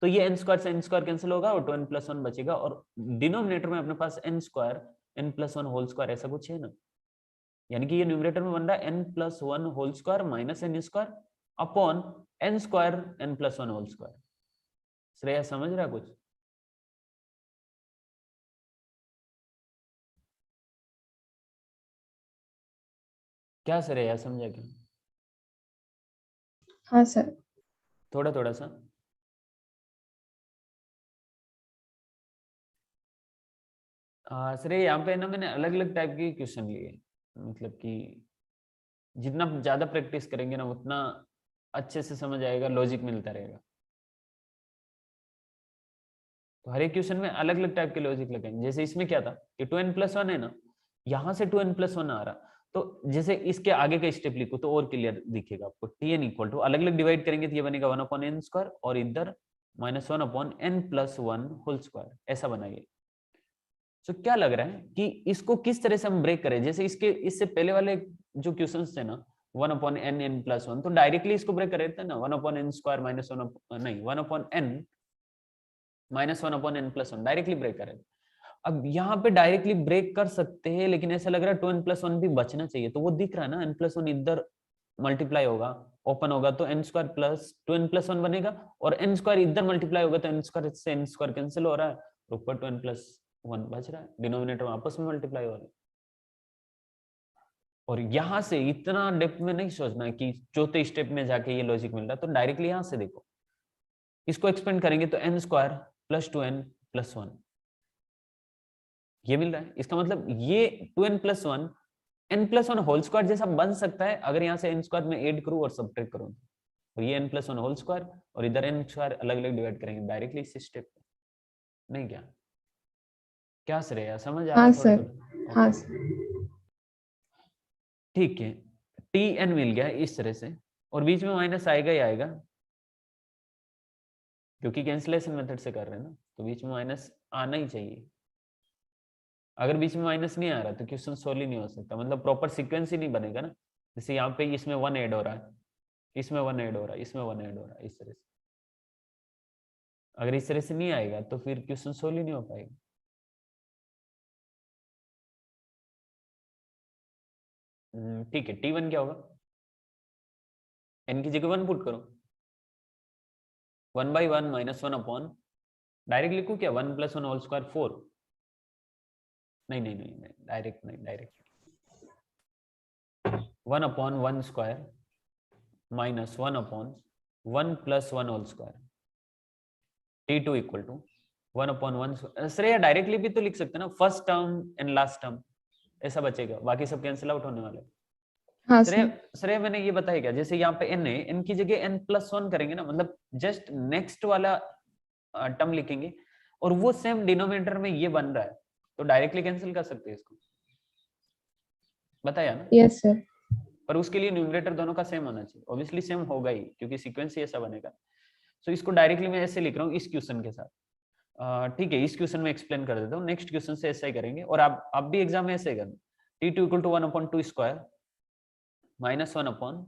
तो ये n स्क्वायर से n स्क्वायर कैंसिल होगा और 2n+1 बचेगा, और डिनोमिनेटर में अपने पास n square n+1 whole square ऐसा कुछ है ना। यानी कि ये न्यूमरेटर में बन रहा है n+1 whole square minus n square upon n square n+1 whole square. Shreya समझ रहा है कुछ। क्या श्रेया समझा क्या, हाँ सर। थोड़ा थोड़ा सा। श्रेया यहाँ पे ना मैंने अलग अलग टाइप के क्वेश्चन लिए, मतलब कि जितना ज्यादा प्रैक्टिस करेंगे ना उतना अच्छे से समझ आएगा, लॉजिक मिलता रहेगा। तो हर एक क्वेश्चन में अलग अलग टाइप के लॉजिक लगाएंगे। जैसे इसमें क्या था कि 2n+1 है ना, यहाँ से 2n+1 आ रहा, तो जैसे इसके आगे का स्टेप लिखो तो और क्लियर दिखेगा आपको। tn इक्वल टू अलग अलग डिवाइड करेंगे तो ये बनेगा 1/n स्क्वायर, और इधर -1/n+1 होल स्क्वायर, ऐसा बनाइए। तो क्या लग रहा है कि इसको किस तरह से हम ब्रेक करें। जैसे इससे पहले वाले जो क्वेश्चंस थे ना 1/n+1, तो डायरेक्टली इसको ब्रेक कर रहे थे ना 1/n स्क्वायर -1 नहीं 1/n-1/n+1 डायरेक्टली ब्रेक करें। अब यहाँ पे डायरेक्टली ब्रेक कर सकते हैं, लेकिन ऐसा लग रहा है 2n+1 भी बचना चाहिए। तो वो दिख रहा है ना n+1 इधर मल्टीप्लाई होगा, ओपन होगा तो n स्क्वायर प्लस 2n+1 बनेगा, और n स्क्वायर इधर मल्टीप्लाई होगा तो n स्क्वायर से n स्क्वायर कैंसिल हो रहा है, ऊपर 2n+1 बच रहा है, डिनोमिनेटर में आपस में मल्टीप्लाई हो रहा है। और यहाँ से इतना डेप्थ में नहीं सोचना है कि चौथे स्टेप में जाके ये लॉजिक मिल रहा है, तो डायरेक्टली यहाँ से देखो, इसको एक्सपेंड करेंगे तो n स्क्वायर प्लस 2n+1 ये मिल रहा है। इसका मतलब ये 2n+1 n+1 होल स्क्वायर जैसा बन सकता है अगर यहाँ से n स्क्वायर में ऐड करूं और सब्ट्रैक्ट करूं, और ये n+1 होल स्क्वायर और इधर n स्क्वायर अलग अलग डिवाइड करेंगे डायरेक्टली इस स्टेप पे। नहीं क्या क्या श्रेया समझ आ रहा हाँ है थोड़ा सर। थोड़ा। हाँ ओके सर। ठीक है, tn मिल गया इस तरह से, और बीच में माइनस आएगा ही आएगा क्योंकि कैंसिलेशन मेथड से कर रहे हैं ना, तो बीच में माइनस आना ही चाहिए। अगर बीच में माइनस नहीं आ रहा तो क्वेश्चन सोल्व ही नहीं हो सकता, मतलब प्रॉपर सीक्वेंस ही नहीं बनेगा ना। जैसे यहाँ पे इसमें 1 ऐड हो रहा है, इसमें 1 ऐड हो रहा है, इसमें 1 ऐड हो रहा है, इस तरह से अगर इस तरह से नहीं आएगा तो फिर क्वेश्चन सोल्व ही नहीं हो पाएगा। ठीक है, t1 क्या होगा, n की जगह 1 पुट करो, 1/1 -1 अपॉन, डायरेक्ट लिखूं क्या, 1 + 1 होल स्क्वायर 4, नहीं नहीं नहीं नहीं, डायरेक्ट नहीं, direct 1 upon 1 square minus 1 upon 1 + 1 whole square, T2 equal to 1 upon 1। Shreya directly भी तो लिख सकते हैं ना, first term and last term, ऐसा बचेगा, बाकी सब कैंसिल आउट होने वाले। हाँ श्रेया सर। श्रेया मैंने ये बताया क्या, जैसे यहाँ पे n है, n की जगह n+1 करेंगे ना, मतलब जस्ट नेक्स्ट वाला टर्म लिखेंगे और वो सेम डिनोमिनेटर में ये बन रहा है, तो डायरेक्टली कैंसिल कर सकते हैं इसको, बताया ना। Yes sir. पर उसके लिए न्यूमरेटर दोनों का सेम होना चाहिए, ऑब्वियसली सेम होगा ही क्योंकि सीक्वेंस ही ऐसा बनेगा। सो इसको डायरेक्टली मैं ऐसे लिख रहा हूँ इस क्वेश्चन के साथ, ठीक है, इस क्वेश्चन में एक्सप्लेन कर देता हूँ, नेक्स्ट क्वेश्चन से ऐसा ही करेंगे, और आप भी एग्जाम में ऐसे ही करना, T2 equal to 1/2 square minus 1 upon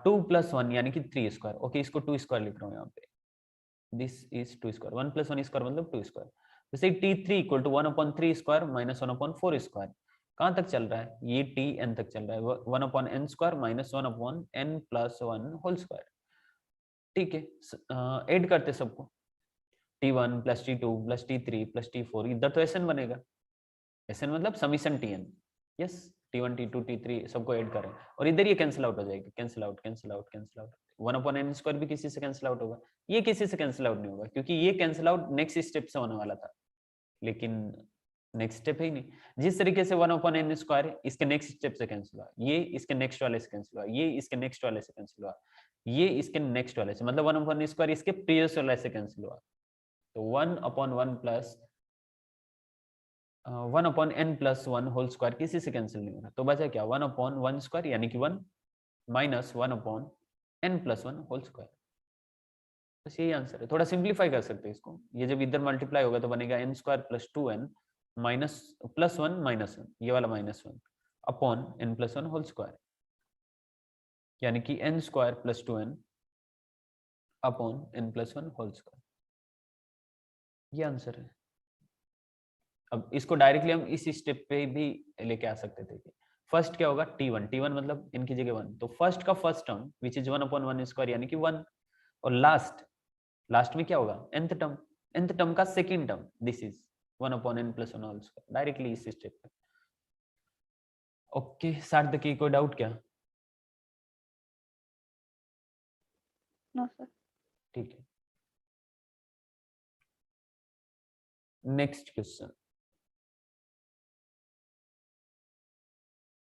2 + 1 यानी कि 3 स्क्वायर। ओके, इसको 2 स्क्वायर लिख रहा हूँ यहाँ पे, दिस इज 2 स्क्वायर, 1 + 1 स्क्वायर मतलब 2 स्क्वायर। जैसे T3 equal to 1/3 square minus 1/4 square, कहाँ तक चल रहा है ये, Tn तक चल रहा है, 1/n square minus 1/n + 1 whole square. ठीक है, ऐड करते सबको, T1 + T2 + T3 + T4, इधर तो Sn बनेगा, Sn मतलब summation Tn, yes, T1 T2 T3 सबको ऐड करें, और इधर ये कैंसिल आउट हो जाएगा, cancel out cancel out cancel out, 1/n square भी किसी से कैंसिल आउट होगा, ये किसी से कैंसिल आउट नहीं होगा क्योंकि ये कैंसिल आउट नेक्स्ट स्टेप से होने वाला था, लेकिन नेक्स्ट स्टेप है ही नहीं। जिस तरीके से 1/n स्क्वायर इसके नेक्स्ट स्टेप से कैंसिल हुआ, ये इसके नेक्स्ट वाले से कैंसिल हुआ, ये इसके नेक्स्ट वाले से कैंसिल हुआ, ये इसके नेक्स्ट वाले से, मतलब 1/n स्क्वायर इसके प्रीवियस वाले से कैंसिल हुआ, तो 1/1 प्लस 1/n + 1 होल स्क्वायर किसी से कैंसिल नहीं हो रहा, तो बचा क्या, 1/1 स्क्वायर यानी कि 1 माइनस 1/n + 1 होल स्क्वायर, बस यही आंसर है। थोड़ा सिंप्लीफाई कर सकते हैं इसको, ये जब इधर मल्टीप्लाई होगा तो बनेगा n² + 2n माइनस +1 -1, ये वाला -1 अपॉन n + 1 होल स्क्वायर, यानी कि n² + 2n upon n + 1 whole square, ये आंसर है। अब इसको डायरेक्टली हम इस स्टेप पे भी लेके आ सकते थे, फर्स्ट क्या होगा, T1 मतलब इनकी जगह 1, तो फर्स्ट का first term which is 1/1 square यानी कि 1, और लास्ट में क्या होगा, nth टर्म का second term, this is 1/n + 1 whole square, directly इस स्टेप पे। ओके, सार्थक की कोई डाउट क्या? No sir. ठीक है, नेक्स्ट क्वेश्चन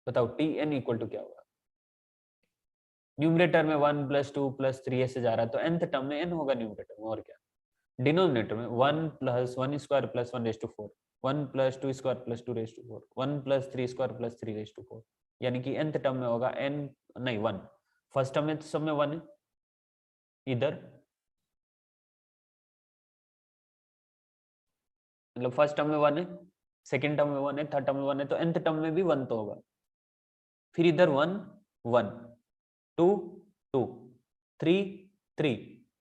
बताओ, Tn इक्वल टू क्या होगा, न्यूमरेटर में 1 + 2 + 3 ऐसे जा रहा है, तो nth टर्म में n होगा न्यूमरेटर में, और क्या, डिनोमिनेटर में 1 + 1 स्क्वायर + 1/4, 1 + 2 स्क्वायर + 2/4, 1 + 3 स्क्वायर + 3/4, यानी कि nth टर्म में होगा n नहीं 1, फर्स्ट टर्म में तो सब में 1 है, इधर मतलब फर्स्ट टर्म में 1 है, सेकंड टर्म में 1 है, थर्ड टर्म में 1 है, तो nth टर्म में भी 1 तो होगा, फिर इधर 1 1 2 2 3 3,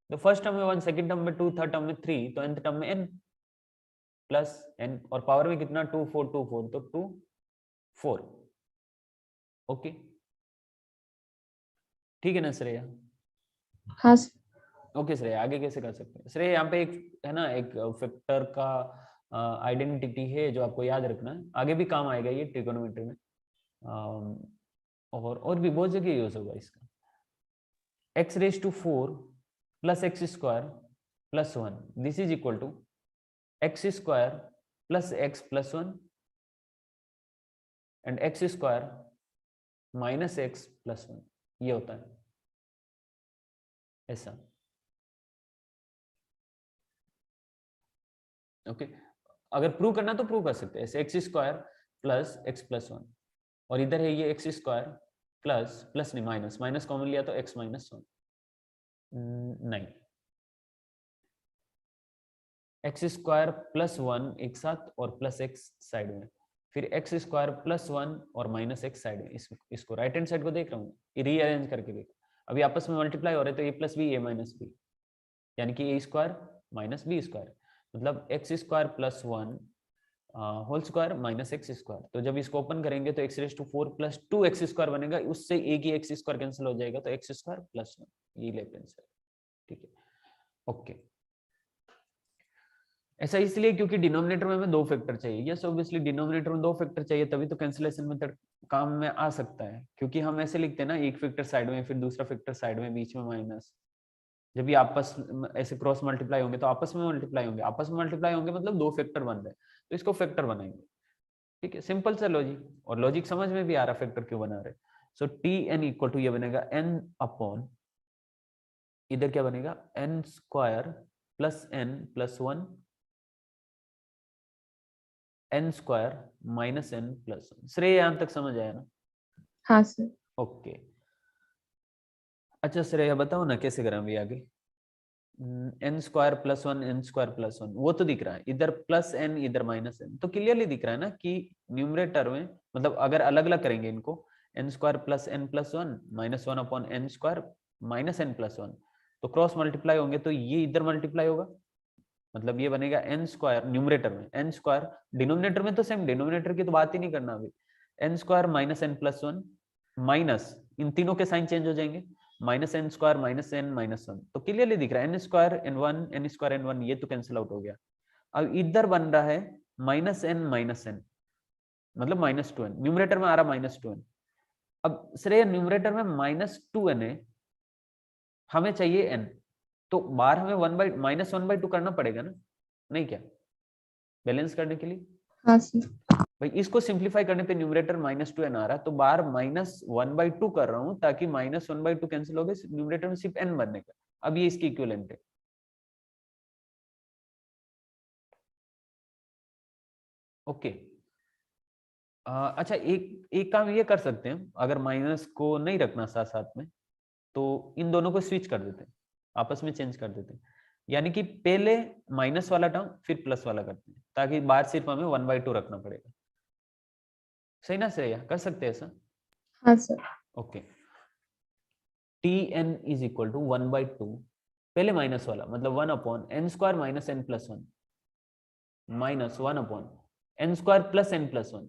तो फर्स्ट टर्म में 1, सेकंड टर्म में 2, थर्ड टर्म में 3, तो nth टर्म में n प्लस n, और पावर में कितना 2 4 2 4, तो 2 4। ओके, ठीक है ना श्रेया? हाँ सर। ओके श्रेया, आगे कैसे कर सकते हैं श्रेया? यहाँ पे एक है ना, एक फैक्टर का आइडेंटिटी है जो आपको याद रखना है, आगे भी काम आएगा ये ट्रिगोनोमेट्री में, और भी बहुत जगह यूज होगा इसका। x⁴ + x² + 1, this is equal to x² + x + 1 and x² - x + 1, ये होता है ऐसा। ओके, अगर प्रूव करना तो प्रूव कर सकते हैं ऐसे, x² + x + 1, और इधर है ये x² प्लस नहीं माइनस कॉमन लिया तो x - 1, नहीं, x² + 1 एक साथ और +x साइड में, फिर x² + 1 और -x साइड में, इसको राइट हैंड साइड को देख रहा हूँ, रीअरेंज करके देख, अभी आपस में मल्टीप्लाई हो रहे तो a + b a - b, यानी कि a² - b², मतलब x² + 1 होल स्क्वायर - x², तो जब इसको ओपन करेंगे तो x⁴ + 2x² बनेगा, उससे a की x² कैंसिल हो जाएगा, तो x² + 1, ये लेफ्ट हैंड साइड। ठीक है, ओके। ऐसा इसलिए क्योंकि डिनोमिनेटर में हमें 2 फैक्टर चाहिए। यस ऑब्वियसली डिनोमिनेटर में 2 फैक्टर चाहिए, तभी तो कैंसिलेशन मेथड काम में आ सकता है। क्योंकि हम ऐसे लिखते हैं ना, एक फैक्टर साइड में, फिर दूसरा फैक्टर साइड में, बीच में माइनस। जब ये आपस में ऐसे क्रॉस मल्टीप्लाई होंगे तो आपस में मल्टीप्लाई होंगे, आपस में मल्टीप्लाई होंगे मतलब 2 फैक्टर बन रहे हैं, तो इसको फैक्टर बनाएंगे। ठीक है, सिंपल सा लॉजिक, और लॉजिक समझ में भी आ रहा फैक्टर क्यों बना रहे। So T N equal to ये बनेगा n अपॉन, इधर क्या बनेगा, n square plus n plus 1, n square minus n plus 1। श्रेय यहां तक समझ आया ना? हाँ सर। ओके, अच्छा श्रेया बताओ ना कैसे करें अभी आगे। n square plus 1, n square plus 1 वो तो दिख रहा है, इधर प्लस n इधर माइनस n, तो क्लियरली दिख रहा है ना कि न्यूमरेटर में, मतलब अगर अलग अलग करेंगे इनको, n square plus n plus 1 minus 1 upon n square minus n plus 1, तो क्रॉस मल्टीप्लाई होंगे तो ये इधर मल्टीप्लाई होगा, मतलब ये बनेगा n स्क्वायर न्यूमरेटर में, n स्क्वायर, डिनोमिनेटर में तो सेम, डिनोमिनेटर की तो बात ही नहीं करना अभी, n square minus n plus 1 minus, इन तीनों के साइन चेंज हो जाएंगे, minus n square minus n minus 1, तो क्लियरली दिख रहा है n square n one, n square n one, ये तो कैंसिल आउट हो गया। अब इधर बन रहा है माइनस एन, मतलब माइनस 2n, न्यूमरेटर में आ रहा माइनस 2n। अब श्रेय न्यूमरेटर में माइनस 2n है, हमें चाहिए n, तो बाहर हमें माइनस 1/2 करना पड़ेगा ना, नहीं क्या, बैलेंस करने के लिए। हाँ सर। भाई इसको सिंप्लीफाई करने पे न्यूमरेटर माइनस 2n आ रहा है, तो बाहर माइनस 1/2 कर रहा हूं ताकि माइनस 1/2 कैंसिल हो गए, न्यूमरेटर में सिर्फ n बनने का। अब ये इसकी इक्विवेलेंट है। ओके, अच्छा एक काम ये कर सकते हैं, अगर माइनस को नहीं रखना साथ साथ में, तो इन दोनों को स्विच कर देते हैं, आपस में चेंज कर देते हैं, यानी कि पहले माइनस वाला टर्म फिर प्लस वाला करते हैं, ताकि बाहर सिर्फ हमें 1/2 रखना पड़ेगा। सही ना श्रेया, कर सकते हैं ऐसा? हाँ sir. Okay, tn is equal to 1/2, पहले माइनस वाला मतलब 1 upon n square minus n plus 1 minus 1 upon n square plus n plus 1,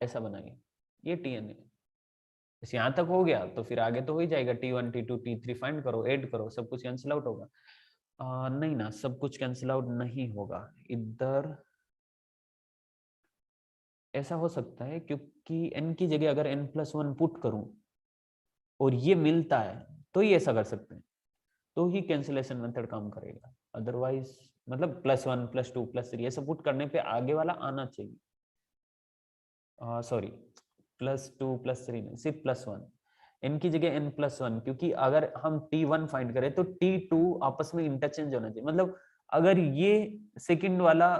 ऐसा बनाएंगे। ये tn है। बस यहाँ तक हो गया तो फिर आगे तो हो ही जाएगा, t1 t2 t3 फाइंड करो, ऐड करो, सब कुछ कैंसिल आउट होगा। नहीं ना, सब कुछ कैंसिल आउट नहीं होगा इधर, ऐसा हो सकता है क्योंकि n की जगह अगर n प्लस 1 पुट करूं और ये मिलता है तो ही ऐसा कर सकते हैं, तो ही कैंसिलेशन मेथड काम करेगा, अदरवाइज मतलब +1 +2 +3 ऐसा पुट करने पे आगे वाला आना चाहिए, सॉरी +2 +3 नहीं, सिर्फ +1, n की जगह n प्लस 1, क्योंकि अगर हम t1 फाइंड करें तो t2 आपस में इंटरचेंज होना चाहिए, मतलब अगर ये सेकंड वाला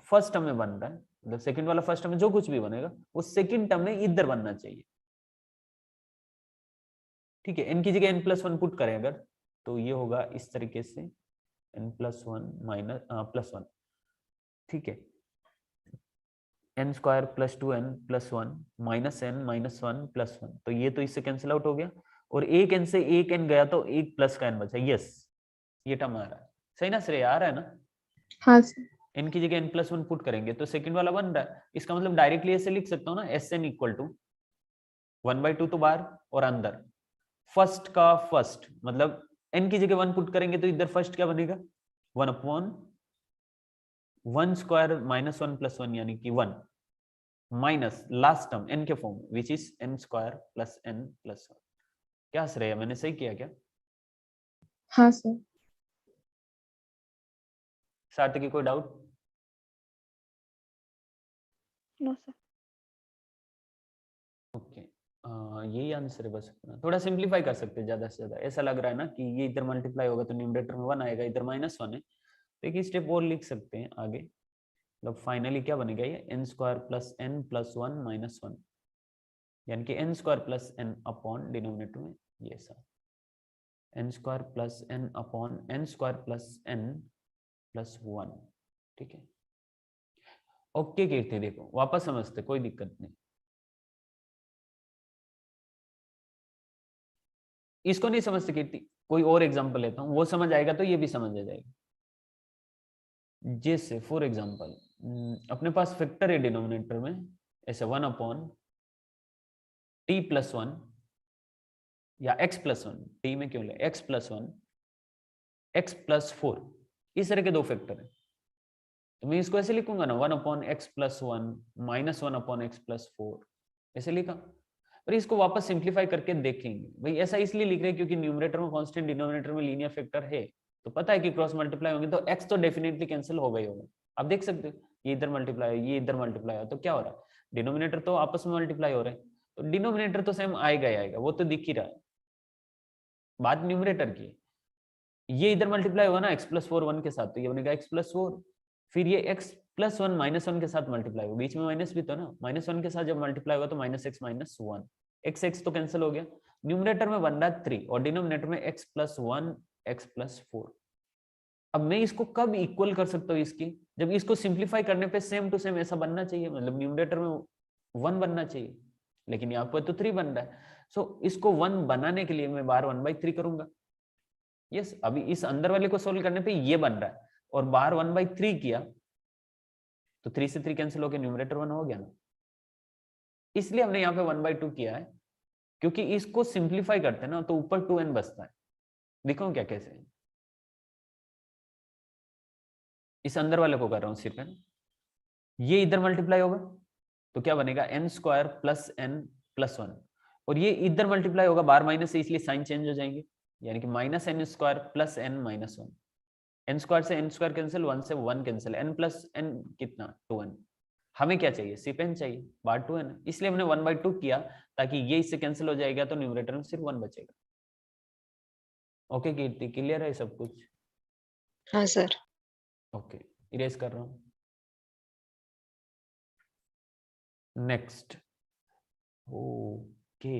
फर्स्ट टर्म में बन रहा है, मतलब सेकंड वाला फर्स्ट टर्म में जो कुछ भी बनेगा वो सेकंड टर्म में इधर बनना चाहिए। ठीक है, n की जगह n प्लस 1 पुट करें अगर, तो ये होगा इस तरीके से n प्लस 1 माइनस प्लस 1, ठीक है, n square plus 2n plus 1 minus n minus 1 plus 1, तो ये तो इससे कैंसिल आउट हो गया, और एक n से एक n गया तो एक प्लस का n बचा, यस ये टर्म आ रहा है। सही ना श्रेय, आ रहा है ना? हाँ सर। n की जगह n प्लस 1 पुट करेंगे तो सेकंड वाला बन रहा है, इसका मतलब डायरेक्टली ऐसे लिख सकता हूँ ना, Sn इक्वल टू 1/2 तो बाहर और अंदर फर्स्ट का फर्स्ट, मतलब n की जगह 1 पुट करेंगे तो इधर फर्स्ट क्या बनेगा, 1 अपॉन 1 स्क्वायर माइनस 1 प्लस 1 यानी कि 1 माइनस लास्ट टर्म n के form which is n square plus n plus 1। क्या श्रेय, मैंने सही किया क्या? हाँ सर। सार्थक की कोई डाउट? No sir. ओके, यही आंसर है बस अपना, थोड़ा सिंप्लीफाई कर सकते हैं ज्यादा से ज्यादा, ऐसा लग रहा है ना कि ये इधर मल्टीप्लाई होगा तो न्यूमरेटर में 1 आएगा, इधर -1 है, तो एक स्टेप और लिख सकते हैं आगे, मतलब फाइनली क्या बनेगा ये n square plus n plus 1 minus 1, यानी कि n square plus n upon denominator में ये सब n square plus n upon n square plus n plus 1। ठीक है, ओके कीर्ति, देखो वापस समझते, कोई दिक्कत नहीं, इसको नहीं समझते कीर्ति, कोई और एग्जांपल लेता हूँ, वो समझ आएगा तो ये भी समझ आ जाएगा। जैसे फॉर एग्जांपल अपने पास फैक्टर है डिनोमिनेटर में, ऐसे 1 अपॉन t प्लस 1 या x प्लस 1, t में क्यों ले, x प्लस 1 x प्लस 4, इस तरह के दो फैक्टर है, तो मैं इसको ऐसे लिखूंगा ना 1/x + 1 - 1/x + 4, ऐसे लिखा। और इसको वापस सिंप्लीफाई करके देखेंगे, भाई ऐसा इसलिए लिख रहे हैं क्योंकि न्यूमरेटर में कांस्टेंट, डिनोमिनेटर में लीनियर फैक्टर है, तो पता है कि क्रॉस मल्टीप्लाई होंगे तो x तो डेफिनेटली कैंसिल होगा ही होगा। आप देख सकते हो ये इधर मल्टीप्लाई, ये इधर मल्टीप्लाई हो, तो क्या हो रहा है, डिनोमिनेटर तो आपस में मल्टीप्लाई हो रहे हैं, तो डिनोमिनेटर तो सेम आएगा ही आएगा, वो तो दिख ही रहा है। बात न्यूमरेटर की, ये इधर मल्टीप्लाई होगा ना x + 4 1 के साथ, तो ये बनेगा x + 4, फिर ये x + 1 - 1 के साथ मल्टीप्लाई होगा, बीच में माइनस भी तो ना, -1 के साथ जब मल्टीप्लाई होगा तो -x - 1, x तो कैंसिल हो गया, न्यूमरेटर में बन रहा है 3 और डिनोमिनेटर में x + 1 x + 4। अब मैं इसको कब इक्वल कर सकता हूँ इसकी, जब इसको सिंप्लीफाई करने पे सेम टू सेम ऐसा बनना चाहिए, मतलब न्यूमरेटर में 1 बनना चाहिए, लेकिन यहाँ पर तो 3 बन रहा है। सो इसको 1 बनाने के लिए मैं बाहर 1/3 करूंगा। यस, अभी इस अंदर वाले को सोल्व करने पे ये बन रहा है, और बाहर 1/3 किया तो 3 से 3 कैंसिल होकर न्यूमरेटर 1 हो गया ना, इसलिए हमने यहाँ पे 1/2 किया है, क्योंकि इसको सिंप्लीफाई करते हैं ना तो ऊपर 2n बचता है। दिखाऊं क्या कैसे, इस अंदर वाले को कर रहा हूँ सिर्फ, है ना, ये इधर मल्टीप्लाई होगा तो क्या बनेगा n² + n + 1, और ये इधर मल्टीप्लाई होगा बाहर माइनस से, इसलिए साइन चेंज हो जाएंगे, यानी कि -n² + n - 1, n² से n² कैंसिल, 1 से 1 कैंसिल, n + n कितना 2n, हमें क्या चाहिए, सिर्फ n चाहिए, बाहर 2n है, इसलिए हमने 1/2 किया ताकि ये इससे कैंसिल हो जाएगा तो न्यूमरेटर में सिर्फ 1 बचेगा। ओके कीर्ति, क्लियर है सब कुछ? हाँ सर। ओके, इरेज कर रहा हूँ। नेक्स्ट, ओके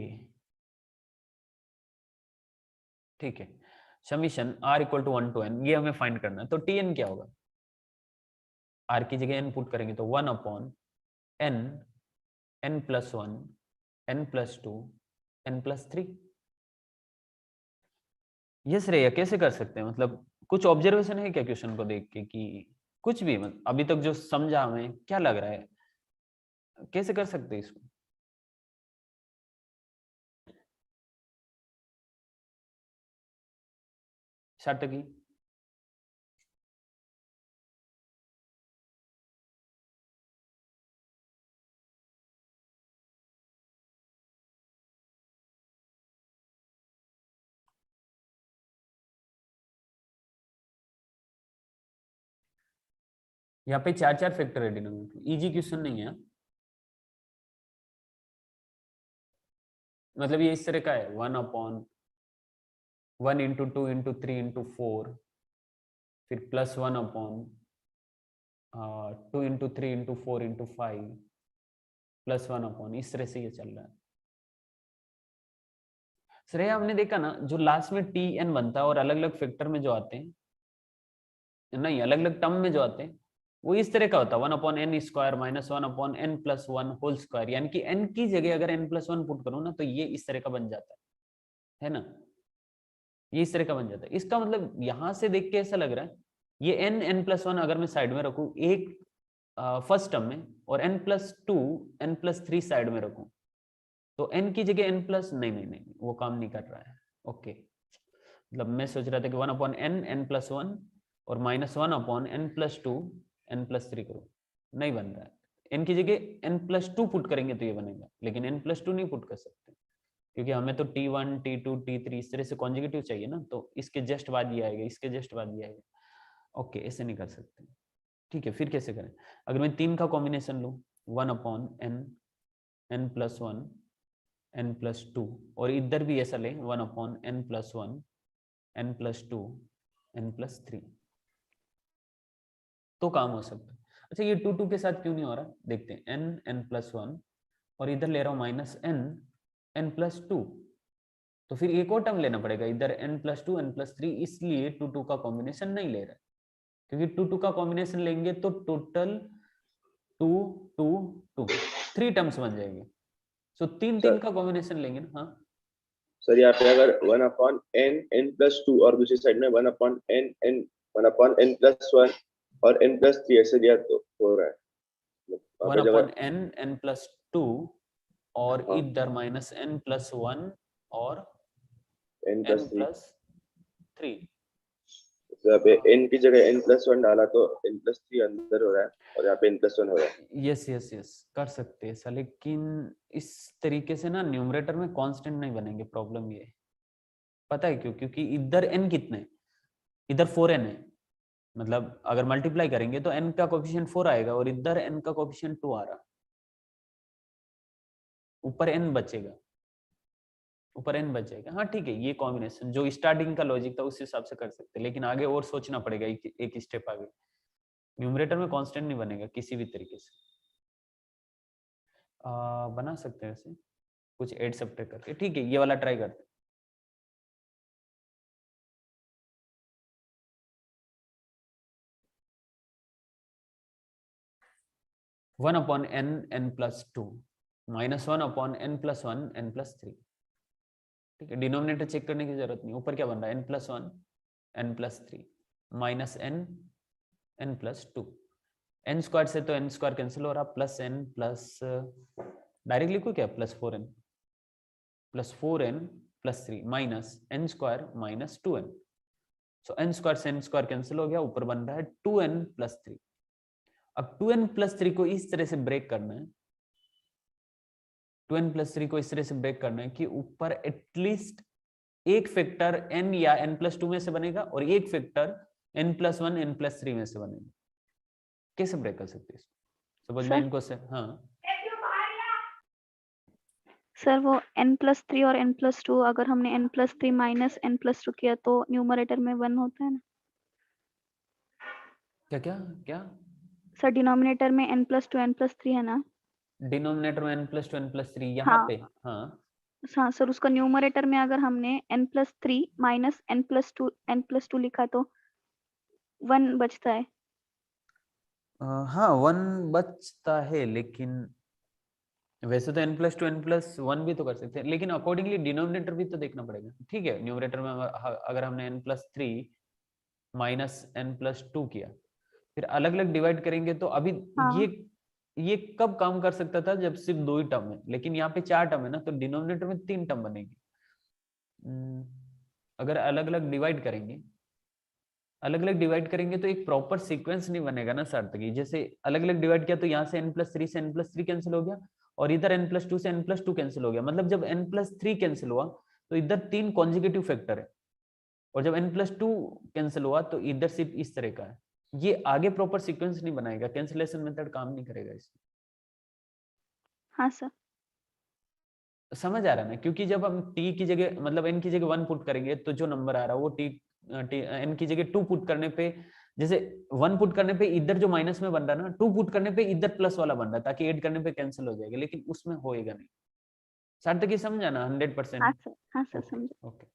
ठीक है, समीशन r = 1 to n, ये हमें फाइंड करना है, तो tn क्या होगा, r की जगह n पुट करेंगे तो 1/n n + 1 n + 2 n + 3। ये श्रेया कैसे कर सकते हैं, मतलब कुछ ऑब्जर्वेशन है क्या क्वेश्चन को देख के, कि कुछ भी मतलब अभी तक जो समझा हमें क्या लग रहा है, कैसे कर सकते हैं इसको? सार्थकी, यहाँ पे 4 फैक्टर है डिनोमिनेटर, इजी क्वेश्चन नहीं है, मतलब ये इस तरह का है 1/1 × 2 × 3 × 4, फिर +1/2 × 3 × 4 × 5 +1/, इस तरह से ये चल रहा है। श्रेया हमने देखा ना, जो लास्ट में tn बनता है और अलग अलग फैक्टर में जो आते हैं, नहीं अलग अलग टर्म में जो आते हैं, वो इस तरह का होता है 1/n² - 1/n + 1 होल स्क्वायर, यानी कि n की जगह अगर n + 1 पुट करूं ना तो ये इस तरह का बन जाता है ना, ये इस तरह का बन जाता है। इसका मतलब यहां से देख के ऐसा लग रहा है, ये n + 1 अगर मैं साइड में रखूं एक फर्स्ट टर्म में, और n + 2 n + 3 साइड में रखूं, तो n की जगह n प्लस, नहीं वो काम नहीं कर रहा है। ओके, मतलब मैं सोच रहा था कि 1/n n + 1 और -1/n + 2 n + 3 करो, नहीं बन रहा है, n की जगह n + 2 पुट करेंगे तो ये बनेगा, लेकिन n + 2 नहीं पुट कर सकते क्योंकि हमें तो t1 t2 t3 इस तरह से कॉन्जुगेटिव चाहिए ना, तो इसके जस्ट बाद ये आएगा, इसके जस्ट बाद ये आएगा। ओके, ऐसे नहीं कर सकते, ठीक है, फिर कैसे करें, अगर मैं 3 का कॉम्बिनेशन लूँ 1/n n + 1 n + 2, और इधर भी ऐसा ले 1/n + 1 n + 2 n + 3, तो काम हो सकता है। अच्छा, ये 2 2 के साथ क्यों नहीं हो रहा, देखते हैं, n + 1 और इधर ले रहा हूँ -n n + 2, तो फिर एक और टर्म लेना पड़ेगा इधर n + 2 n + 3, इसलिए 2 2 का कॉम्बिनेशन नहीं ले रहा, क्योंकि 2 2 का कॉम्बिनेशन लेंगे तो टोटल 2 2 2 3 टर्म्स बन जाएंगे, सो 3 3 का कॉम्बिनेशन लेंगे ना। हाँ सर, यहाँ पे अगर 1/n n + 2 और दूसरी साइड में 1/n n 1/n + 1 और n + 3 ऐसे दिया तो हो रहा है, 1/n n + 2 और हाँ, इधर -n + 1 और n n + 3, + 3, तो यहाँ पे n की जगह n+1 डाला तो n+3 अंदर हो रहा है और यहाँ पे n+1 हो रहा है। यस यस यस, कर सकते हैं ऐसा, लेकिन इस तरीके से ना न्यूमरेटर में कांस्टेंट नहीं बनेंगे। प्रॉब्लम ये है, पता है क्यों? क्योंकि इधर n कितने हैं? इधर 4n है, मतलब अगर मल्टीप्लाई करेंगे तो n का कोएफिशिएंट 4 आएगा और इधर n का कोएफिशिएंट 2 आ रहा, ऊपर n बचेगा, ऊपर n बचेगा। हाँ ठीक है, ये कॉम्बिनेशन जो स्टार्टिंग का लॉजिक था उस हिसाब से कर सकते हैं, लेकिन आगे और सोचना पड़ेगा, एक स्टेप आगे। न्यूमरेटर में कांस्टेंट नहीं बनेगा किसी भी तरीके से। बना सकते हैं ऐसे कुछ ऐड सब्ट्रैक्ट करके। ठीक है, ये वाला ट्राई करते हैं। One upon n plus 2 minus 1 upon n+1 n+3। ठीक है, डिनोमिनेटर चेक करने की जरूरत नहीं। ऊपर क्या बन रहा है? n+1 n+3 minus n+2। n square से तो n स्क्वायर कैंसिल हो रहा, प्लस n प्लस डायरेक्ट लिखो क्या, +4n plus 3 minus n square minus 2n। सो n स्क्वायर से n स्क्वायर कैंसिल हो गया, ऊपर बन रहा है 2n+3। अब 2n+3 को इस तरह से ब्रेक करना है, 2n+3 को इस तरह से ब्रेक करना है कि ऊपर एटलीस्ट एक फैक्टर n या n+2 में से बनेगा और एक फैक्टर n+1 n+3 में से बनेगा। कैसे ब्रेक कर सकते हैं इसको? सपोज मैं सर इनको से, हाँ सर वो n+3 और n+2 अगर हमने n+3 माइनस n+2 किया तो न्यूमरेटर में 1 होता है ना क्या क्या क्या? सर? डिनोमिनेटर में n+2 n+3 है ना? डिनोमिनेटर में n+2 n+3 यहाँ हाँ पे, हाँ हाँ सर, उसका न्यूमरेटर में अगर हमने n+3 माइनस n+2 लिखा तो 1 बचता है। हाँ 1 बचता है, लेकिन वैसे तो n+2 n+1 भी तो कर सकते हैं, लेकिन अकॉर्डिंगली डिनोमिनेटर भी तो देखना पड़ेगा। ठीक है, न्यूमरेटर में अगर हमने n+3 माइनस n+2 किया, फिर अलग अलग डिवाइड करेंगे तो अभी हाँ ये कब काम कर सकता था? जब सिर्फ 2 ही टर्म है, लेकिन यहाँ पे 4 टर्म है ना, तो डिनोमिनेटर में 3 टर्म बनेगी। अगर अलग अलग डिवाइड करेंगे, अलग अलग डिवाइड करेंगे तो एक प्रॉपर सीक्वेंस नहीं बनेगा ना सार्थकी। जैसे अलग अलग डिवाइड किया तो यहाँ से n+3 से n+3 कैंसिल हो गया और इधर n+2 से n+2 कैंसिल हो गया। मतलब जब n+3 कैंसिल हुआ तो इधर 3 कॉन्जिक्यूटिव फैक्टर है, और जब n+2 कैंसिल हुआ तो इधर सिर्फ इस तरह का है। ये आगे प्रॉपर सीक्वेंस नहीं बनाएगा, कैंसिलेशन मेथड काम नहीं करेगा इसमें। हाँ सर। समझ आ रहा है ना? क्योंकि जब हम t की जगह मतलब n की जगह 1 पुट करेंगे तो जो नंबर आ रहा है वो n की जगह 2 पुट करने पे, जैसे 1 पुट करने पे इधर जो माइनस में बन रहा है ना, 2 पुट करने पे इधर प्लस वाला बन रहा है, ताकि ऐड करने पे कैंसिल हो जाएगा, लेकिन उसमें होएगा नहीं। सार्थक ये समझा ना? 100%? हाँ सर ओके समझा। ओके।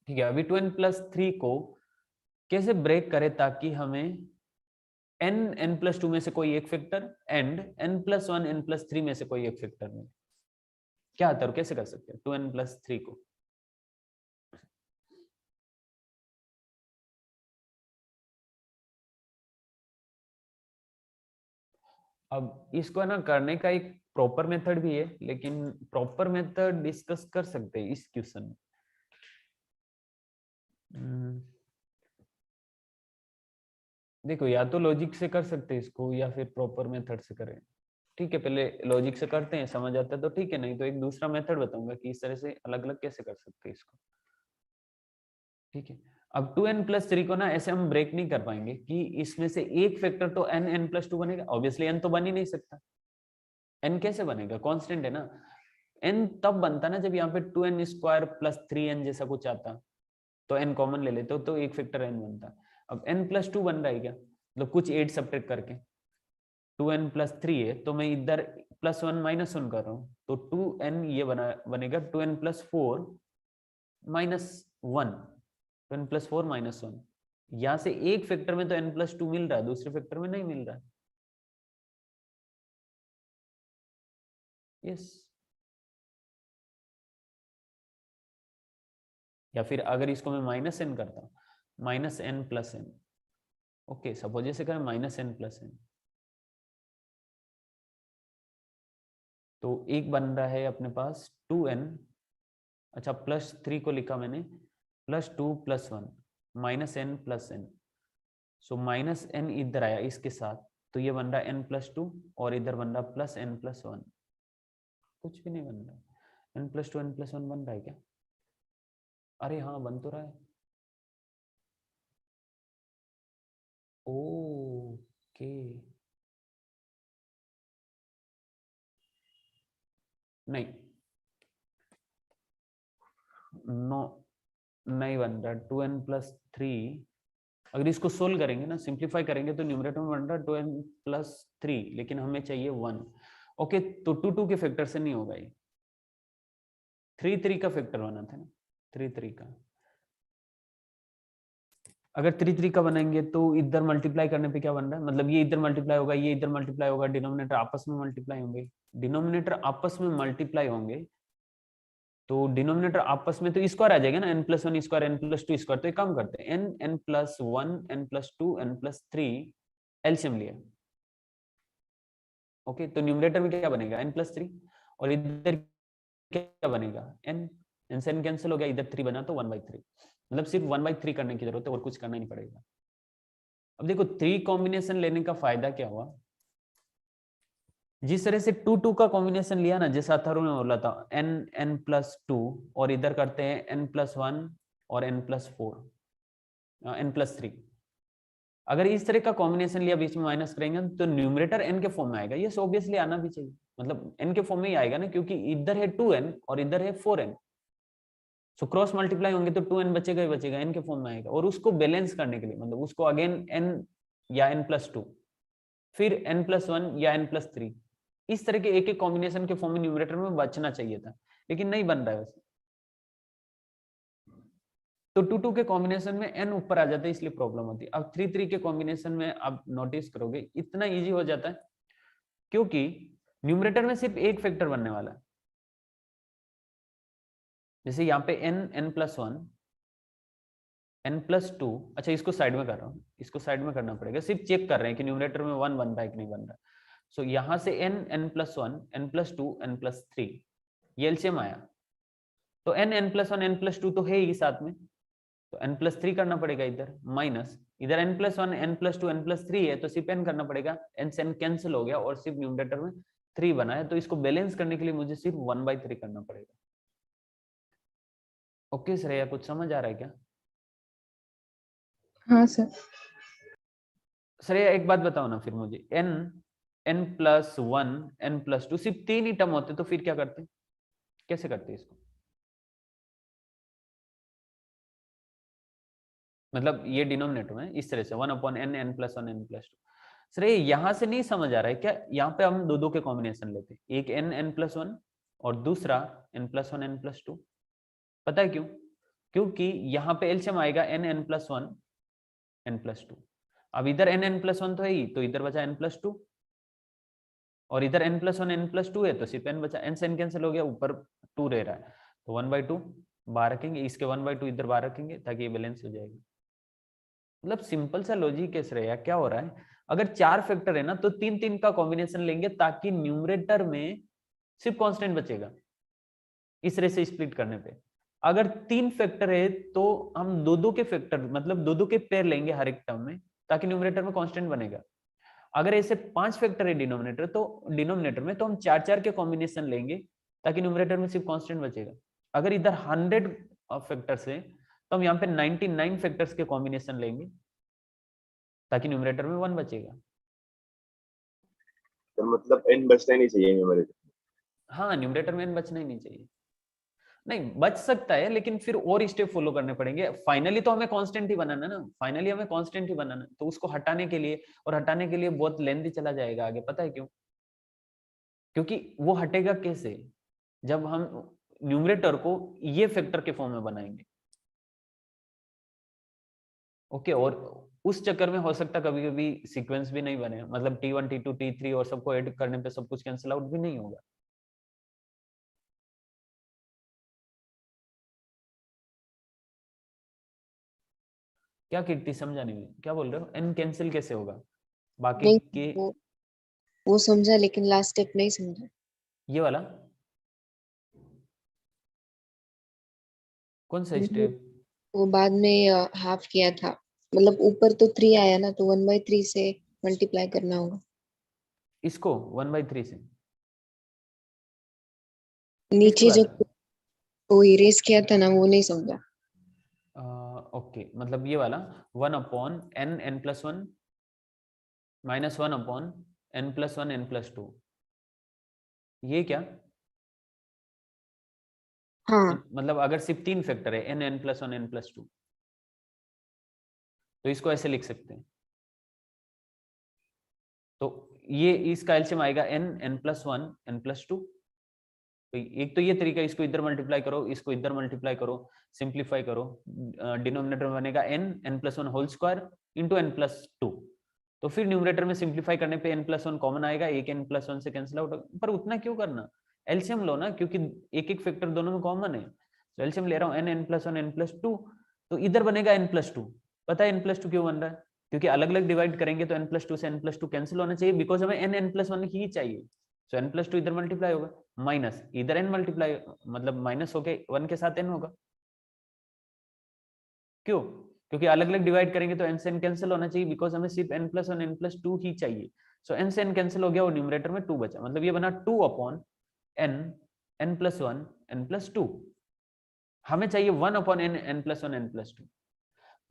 ठीक है, अभी 2n+3 को कैसे ब्रेक करें ताकि हमें n+2 में से कोई एक फैक्टर एंड n+1 n+3 में से कोई एक फैक्टर मिले। क्या आता है, कैसे कर सकते हैं 2n+3 को? अब इसको ना करने का एक प्रॉपर मेथड भी है, लेकिन प्रॉपर मेथड डिस्कस कर सकते हैं इस क्वेश्चन में। देखो, या तो लॉजिक से कर सकते हैं इसको या फिर प्रॉपर मेथड से करें। ठीक है, पहले लॉजिक से करते हैं, समझ आता है तो ठीक है, नहीं तो एक दूसरा मेथड बताऊंगा कि इस तरह से अलग अलग कैसे कर सकते हैं इसको। ठीक है, अब 2n+3 को ना ऐसे हम ब्रेक नहीं कर पाएंगे कि इसमें से एक फैक्टर तो n+2 बनेगा। ऑब्वियसली n तो बन ही नहीं सकता। n कैसे बनेगा? कांस्टेंट है ना। n तब बनता ना जब यहाँ पे 2n² + 3n जैसा कुछ आता, तो n कॉमन ले लेते हो तो एक फैक्टर n बनता। अब n+2 बन रहा है क्या, मतलब कुछ 8 सब्ट्रैक्ट करके 2n+3 है, तो मैं इधर +1 -1 कर रहा हूँ, तो 2n ये बनेगा 2n+4 -1, 2n+4 -1। यहाँ से एक फैक्टर में तो n+2 मिल रहा है, दूसरे फैक्टर में नहीं मिल रहा है। यस, या फिर अगर इसको मैं -n करता हूँ, -n+n। ओके, सपोज ऐसे करें -n+n, तो एक बन रहा है अपने पास 2n, अच्छा +3 को लिखा मैंने, +2 +1 -n +n, सो -n इधर आया इसके साथ, तो ये बन रहा है n+2 और इधर बन रहा +n+1, कुछ भी नहीं बन रहा है। n+2 n+1 बन रहा है क्या? अरे हाँ बन तो रहा है। ओके नहीं, नो नहीं बन रहा। 2n+3 अगर इसको सोल्व करेंगे ना, सिंप्लीफाई करेंगे तो न्यूमरेटर में बन रहा है 2n+3, लेकिन हमें चाहिए 1। ओके तो 2 के फैक्टर से नहीं होगा ये, 3 का फैक्टर बना था ना, 3 का। अगर 3 का बनाएंगे तो इधर मल्टीप्लाई करने पे क्या बन रहा है, मतलब ये इधर मल्टीप्लाई होगा, ये इधर मल्टीप्लाई होगा, डिनोमिनेटर आपस में मल्टीप्लाई होंगे, डिनोमिनेटर आपस में मल्टीप्लाई होंगे, तो डिनोमिनेटर आपस में तो स्क्वायर आ जाएगा ना, n+1 स्क्वायर n+2 स्क्वायर। तो एक काम करते हैं, n+1 n+2 n+3 एलसीएम लिया। ओके तो न्यूमरेटर में क्या बनेगा n+3 और इधर क्या बनेगा n, n से n कैंसिल हो गया, इधर 3 बना तो 1/3, मतलब सिर्फ 1/3 करने की जरूरत है और कुछ करना नहीं पड़ेगा। अब देखो 3 कॉम्बिनेशन लेने का फायदा क्या हुआ, जिस तरह से 2 का कॉम्बिनेशन लिया ना, जैसा अथर्व ने बोला था n+2 और इधर करते हैं n+1 और n+4 n+3, अगर इस तरह का कॉम्बिनेशन लिया बीच में माइनस करेंगे तो न्यूमरेटर n के फॉर्म में आएगा। ये ऑब्वियसली आना भी चाहिए, मतलब n के फॉर्म में ही आएगा ना, क्योंकि इधर है 2n और इधर है 4n, सो क्रॉस मल्टीप्लाई होंगे तो 2n बचेगा ही बचेगा, n के फॉर्म में आएगा। और उसको बैलेंस करने के लिए, मतलब उसको अगेन n या n+2 फिर n+1 या n+3, इस तरह के एक एक कॉम्बिनेशन के फॉर्म में न्यूमरेटर में बचना चाहिए था, लेकिन नहीं बन रहा है वैसे। तो 2 के कॉम्बिनेशन में n ऊपर आ जाता है, इसलिए प्रॉब्लम होती है। अब 3 के कॉम्बिनेशन में आप नोटिस करोगे इतना इजी हो जाता है, क्योंकि न्यूमरेटर में सिर्फ एक फैक्टर बनने वाला है। जैसे यहाँ पे n+1 n+2, अच्छा इसको साइड में कर रहा हूँ, इसको साइड में करना पड़ेगा, सिर्फ चेक कर रहे हैं कि न्यूमरेटर में 1 बन रहा है कि नहीं बन रहा। सो यहाँ से n+1 n+2 n+3 ये एलसीएम आया, तो n+1 n+2 तो है ही साथ में, तो n+3 करना पड़ेगा इधर, माइनस इधर n+1 n+2 n+3 है तो सिर्फ n करना पड़ेगा, n से n कैंसिल हो गया और सिर्फ न्यूमरेटर में 3 बना है, तो इसको बैलेंस करने के लिए मुझे सिर्फ 1/3 करना पड़ेगा। ओके श्रेया, कुछ समझ आ रहा है क्या? हाँ सर। श्रेया एक बात बताओ ना फिर मुझे, n+1 n+2 सिर्फ 3 ही टर्म होते तो फिर क्या करते, कैसे करते इसको, मतलब ये डिनोमिनेटर में इस तरह से 1/n n+1 n+2। श्रेय यहां से नहीं समझ आ रहा है क्या, यहाँ पे हम दो के कॉम्बिनेशन लेते हैं, एक n n+1 और दूसरा n+1 n+2। पता है क्यों? क्योंकि यहाँ पे एलसीएम आएगा n n+1 n+2। अब इधर n n+1 तो है ही, तो इधर बचा n+2 और इधर n+1 n+2 है तो सिर्फ n बचा, n से n कैंसिल हो गया, ऊपर 2 रह रहा है, तो 1/2 बाहर रखेंगे, इसके 1/2 इधर बाहर रखेंगे ताकि ये बैलेंस हो जाएगा। मतलब सिंपल सा लॉजिक है श्रेया, क्या हो रहा है, अगर 4 फैक्टर है ना तो 3 का कॉम्बिनेशन लेंगे ताकि न्यूमरेटर में सिर्फ कांस्टेंट बचेगा, इस तरह से स्प्लिट करने पे। अगर 3 फैक्टर है तो हम 2 के फैक्टर, मतलब 2 के पेयर लेंगे हर एक टर्म में ताकि न्यूमरेटर में कांस्टेंट बनेगा। अगर ऐसे 5 फैक्टर है डिनोमिनेटर में तो हम 4 के कॉम्बिनेशन लेंगे ताकि न्यूमरेटर में सिर्फ कांस्टेंट बचेगा। अगर इधर 100 फैक्टर्स है तो हम यहाँ पे 99 फैक्टर्स के कॉम्बिनेशन लेंगे ताकि न्यूमरेटर में 1 बचेगा। तो मतलब n बचना ही नहीं चाहिए न्यूमरेटर। हाँ न्यूमरेटर में n बचना ही नहीं चाहिए, नहीं बच सकता है लेकिन फिर और स्टेप फॉलो करने पड़ेंगे। फाइनली तो हमें कांस्टेंट ही बनाना ना, फाइनली हमें कांस्टेंट ही बनाना, तो उसको हटाने के लिए बहुत लेंथी चला जाएगा आगे। पता है क्यों? क्योंकि वो हटेगा कैसे, जब हम न्यूमरेटर को ये फैक्टर के फॉर्म में बनाएंगे। ओके और उस चक्कर में हो सकता कभी कभी सीक्वेंस भी नहीं बने, मतलब T1 T2 T3 और सबको ऐड करने पे सब कुछ कैंसिल आउट भी नहीं होगा। क्या कीर्ति समझा नहीं, क्या बोल रहे हो, n कैंसिल कैसे होगा बाकी नहीं के? वो समझा लेकिन लास्ट स्टेप नहीं समझा। ये वाला कौन सा स्टेप? वो बाद में हाफ किया था, मतलब ऊपर तो 3 आया ना, तो 1/3 से मल्टीप्लाई करना होगा। इसको 1/3 से नीचे जो बात? वो इरेज किया था ना, वो नहीं समझा। ओके, मतलब ये वाला 1/n+1 -1/n+1 n+2, ये क्या? हाँ मतलब अगर सिर्फ 3 फैक्टर है n+1 n+2, तो इसको ऐसे लिख सकते हैं। तो ये इसका एलसीएम आएगा n+1 n+2। तो एक तो ये तरीका, इसको इधर मल्टीप्लाई करो, इसको इधर मल्टीप्लाई करो, सिंप्लीफाई करो, डिनोमिनेटर में बनेगा n+1 whole square into n+2। तो फिर न्यूमरेटर में सिंप्लीफाई करने पे n+1 कॉमन आएगा, एक n+1 से कैंसिल आउट। पर उतना क्यों करना, एलसीएम लो ना, क्योंकि एक एक फैक्टर दोनों में कॉमन है। तो एलसीएम ले रहा हूँ n+1 n+2, तो इधर बनेगा n+2। पता है n+2 क्यों बन रहा है? क्योंकि अलग अलग डिवाइड करेंगे तो n+2 से n+2 कैंसिल होना चाहिए, बिकॉज हमें n+1 ही चाहिए। तो n+2 इधर मल्टीप्लाई होगा, माइनस इधर n मल्टीप्लाई, मतलब माइनस होके 1 के साथ n होगा। क्यों? क्योंकि अलग अलग डिवाइड करेंगे तो n से n कैंसिल होना चाहिए, बिकॉज हमें सिर्फ n+1 n+2 ही चाहिए। सो n से n कैंसिल हो गया और न्यूमरेटर में 2 बचा, मतलब ये बना 2/n n+1 n+2। हमें चाहिए 1/n n+1 n+2।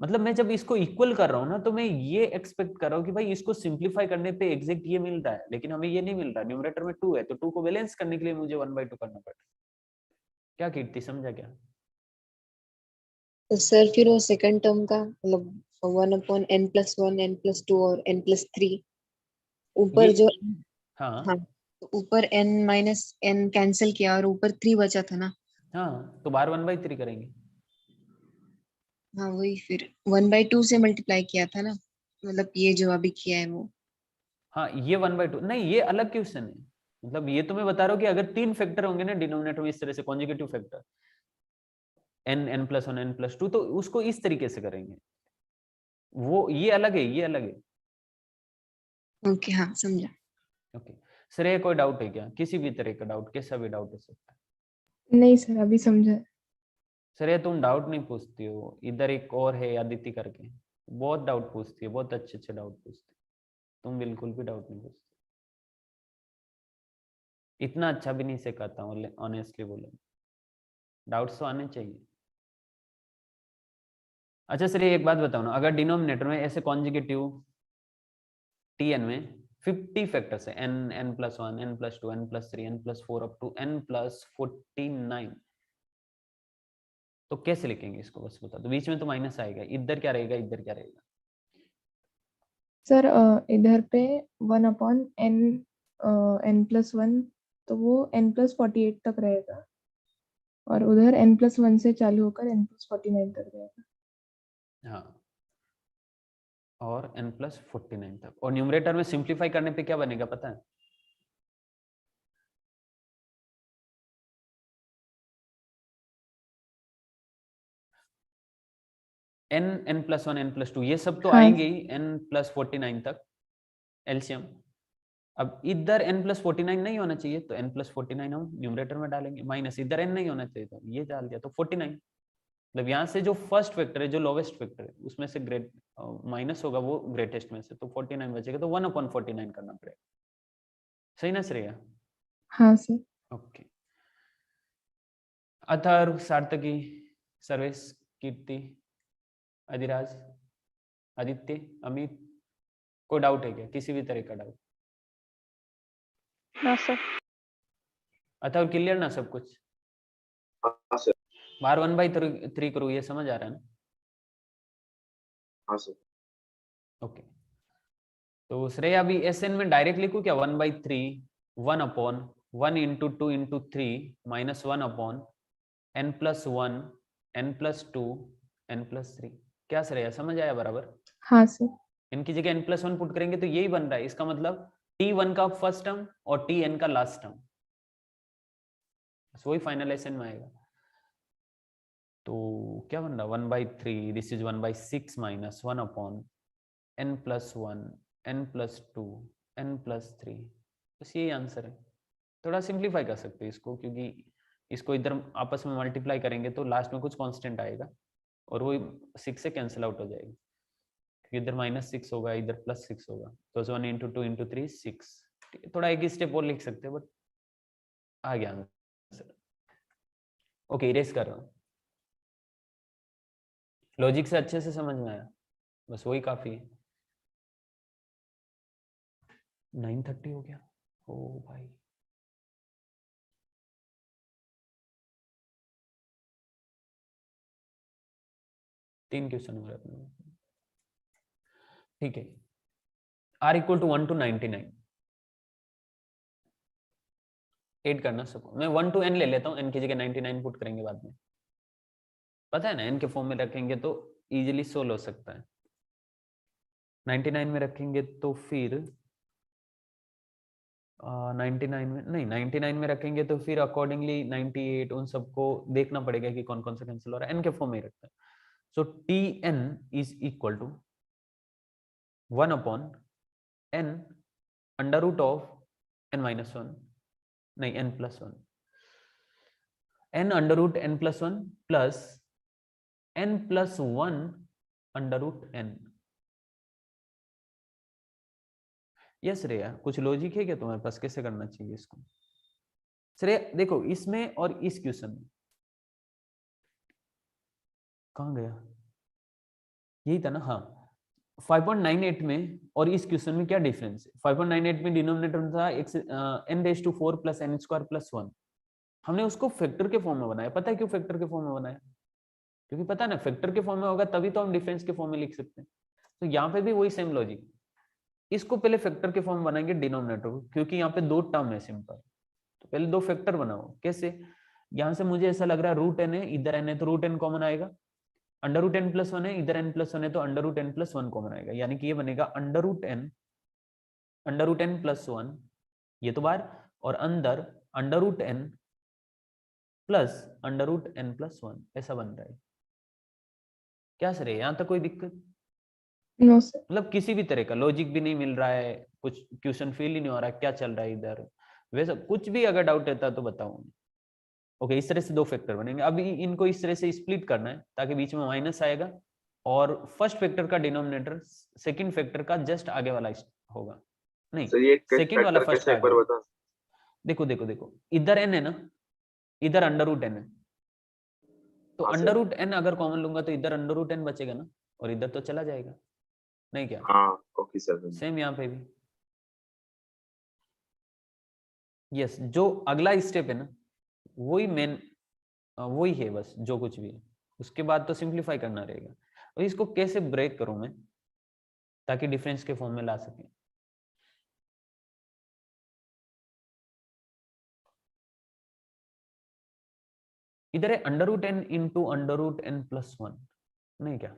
मतलब मैं जब इसको इक्वल कर रहा हूँ ना, तो मैं ये एक्सपेक्ट कर रहा हूँ कि भाई इसको सिंप्लीफाई करने पे एग्जैक्ट ये मिल रहा है, लेकिन हमें ये नहीं मिल रहा। न्यूमरेटर में 2 है, तो 2 को बैलेंस करने के लिए मुझे 1/2 करना पड़ता है। क्या कीर्ति, समझा क्या? तो सर फिर वो सेकंड टर्म का मतलब 1/n+1 n+2 और n+3 ऊपर ये जो, हाँ हाँ तो ऊपर n-n कैंसिल किया और ऊपर 3 बचा था ना। हाँ, तो बाहर 1/3 करेंगे। हाँ वही, फिर 1/2 से मल्टीप्लाई किया था ना, मतलब ये जो अभी किया है वो। हाँ, ये 1/2 नहीं, ये अलग क्वेश्चन है। मतलब ये तो मैं बता रहा हूँ कि अगर 3 फैक्टर होंगे ना डिनोमिनेटर में, इस तरह से conjugative factor n n+1 n+2, तो उसको इस तरीके से करेंगे। वो ये अलग है, ये अलग है। ओके हाँ समझा। ओके सर, ये कोई डाउट है क्या? किसी भी तरह का डाउट, कैसा भी डाउट हो सकता है। नहीं सर, अभी समझा। सर ये तुम डाउट नहीं पूछती हो। इधर एक और है अदिति करके, बहुत डाउट पूछती है, बहुत अच्छे अच्छे डाउट पूछती है। तुम बिल्कुल भी डाउट नहीं पूछती। इतना अच्छा भी नहीं सिखाता हूँ ऑनेस्टली बोले, डाउट्स तो आने चाहिए। अच्छा सर एक बात बताओ ना, अगर डिनोमिनेटर में ऐसे कॉन्जुगेटिव Tn में 50 फैक्टर्स है, n n+1 n+2 n+3 n+4 up to n+49, तो कैसे लिखेंगे इसको, बस बता दो। बीच में तो माइनस आएगा, इधर क्या रहेगा, इधर क्या रहेगा? सर इधर पे 1/n n+1, तो वो n+48 तक रहेगा, और उधर n+1 से चालू होकर n+49 तक रहेगा। हाँ, और n+49 तक। और न्यूमरेटर में सिंप्लीफाई करने पे क्या बनेगा पता है? n n+1 n+2 ये सब तो हाँ आएंगे ही n+49 तक एलसीएम। अब इधर n+49 नहीं होना चाहिए, तो n+49 हम न्यूमरेटर में डालेंगे, माइनस इधर n नहीं होना चाहिए, तो ये डाल दिया, तो 49। मतलब यहाँ से जो फर्स्ट फैक्टर है, जो लोवेस्ट फैक्टर है, उसमें से ग्रेट माइनस होगा वो ग्रेटेस्ट में से, तो 49 बचेगा, तो 1/49 करना पड़ेगा। सही ना श्रेया? हाँ सर। ओके। अथर्व, सार्थकी, सर्वेश, कीर्ति, अधिराज, आदित्य, अमित, कोई डाउट है क्या? किसी भी तरह का doubt? No sir. Atharv clear ना सब कुछ? हाँ सर। बार 1/3 करूँ, ये समझ आ रहा है ना? हाँ सर। ओके। तो श्रेया अभी एसएन में डायरेक्ट लिखूं क्या? 1/3 1/1 into 2 into 3 minus 1/n+1 n+2 n+3। क्या श्रेया समझ आया बराबर? हाँ सर। इनकी जगह n+1 पुट करेंगे तो यही बन रहा है। इसका मतलब t1 का फर्स्ट टर्म और tn का लास्ट टर्म, वही फाइनल एसएन में आएगा। तो क्या बन रहा है? 1/3, this is 1/6 minus 1/n+1 n+2 n+3, बस यही आंसर है। थोड़ा सिंप्लीफाई कर सकते हैं इसको, क्योंकि इसको इधर आपस में मल्टीप्लाई करेंगे तो लास्ट में कुछ कांस्टेंट आएगा और वो 6 से कैंसिल आउट हो जाएगा, क्योंकि इधर -6 होगा, इधर +6 होगा, तो 1 × 2 × 3 6। थोड़ा एक स्टेप और लिख सकते हैं, बट आ गया आंसर। ओके, इरेज कर रहा हूँ। लॉजिक से अच्छे से समझ में आया, बस वही काफी है। 9:30 हो गया। ओ भाई, तीन क्वेश्चन हो रहे अपने। ठीक है, R = 1 to 99 ऐड करना सबको। मैं 1 to n ले लेता हूँ, n की जगह 99 पुट करेंगे बाद में, पता है ना, n के फॉर्म में रखेंगे तो इजीली सोल्व हो सकता है। 99 में रखेंगे तो फिर 99 में नहीं, 99 में रखेंगे तो फिर अकॉर्डिंगली 98 उन सबको देखना पड़ेगा कि कौन कौन सा कैंसिल हो रहा है। n के फॉर्म में ही रखता है। So Tn is equal to 1/n √n - 1 नहीं n+1 n √n+1 plus n+1 √n। Yes Shreya, कुछ लॉजिक है क्या तुम्हारे पास, कैसे करना चाहिए इसको? श्रेया देखो, इसमें और इस क्वेश्चन में कहाँ गया, यही था ना? हाँ, 5.98 में और इस क्वेश्चन में क्या डिफरेंस है? 5.98 में डिनोमिनेटर में था n⁴ + n² + 1। हमने उसको फैक्टर के फॉर्म में बनाया। पता है क्यों फैक्टर के फॉर्म में बनाया? क्योंकि पता है ना, फैक्टर के फॉर्म में होगा तभी तो हम डिफरेंस के फॉर्म में लिख सकते हैं। तो यहाँ पे भी वही सेम लॉजिक, इसको पहले फैक्टर के फॉर्म बनाएंगे डिनोमिनेटर को, क्योंकि यहाँ पे 2 टर्म है सिंपल, तो पहले 2 फैक्टर बनाओ। कैसे? यहाँ से मुझे ऐसा लग रहा है √n है, इधर n है तो √n कॉमन आएगा, √n+1 है, इधर n+1 है तो √n+1 कॉमन आएगा, यानी कि ये बनेगा √n +1, ये तो बाहर, और अंदर √n प्लस √n+1 ऐसा बन रहा है। क्या सर है, यहाँ तक कोई दिक्कत? No sir. मतलब किसी भी तरह का लॉजिक भी नहीं मिल रहा है, कुछ क्वेश्चन फील ही नहीं हो रहा क्या चल रहा है इधर, वैसा कुछ भी अगर डाउट रहता तो बताओ। ओके, इस तरह से 2 फैक्टर बनेंगे। अब इनको इस तरह से स्प्लिट करना है ताकि बीच में माइनस आएगा और फर्स्ट फैक्टर का डिनोमिनेटर सेकंड फैक्टर का जस्ट आगे वाला होगा, नहीं सर ये सेकंड वाला फैक्टर फर्स्ट कैसे, एक बार आगे। बता। देखो देखो देखो, इधर n है ना, इधर √n है, तो हाँ सर। √n अगर कॉमन लूंगा तो इधर √n बचेगा ना, और इधर तो चला जाएगा, नहीं क्या? हाँ ओके सर। सेम यहाँ पे भी। यस, जो अगला स्टेप है ना वही मेन, वही है बस, जो कुछ भी है उसके बाद तो सिंप्लीफाई करना रहेगा। और इसको कैसे ब्रेक करूं मैं ताकि डिफरेंस के फॉर्म में ला सके? इधर है √n × √n+1, नहीं क्या?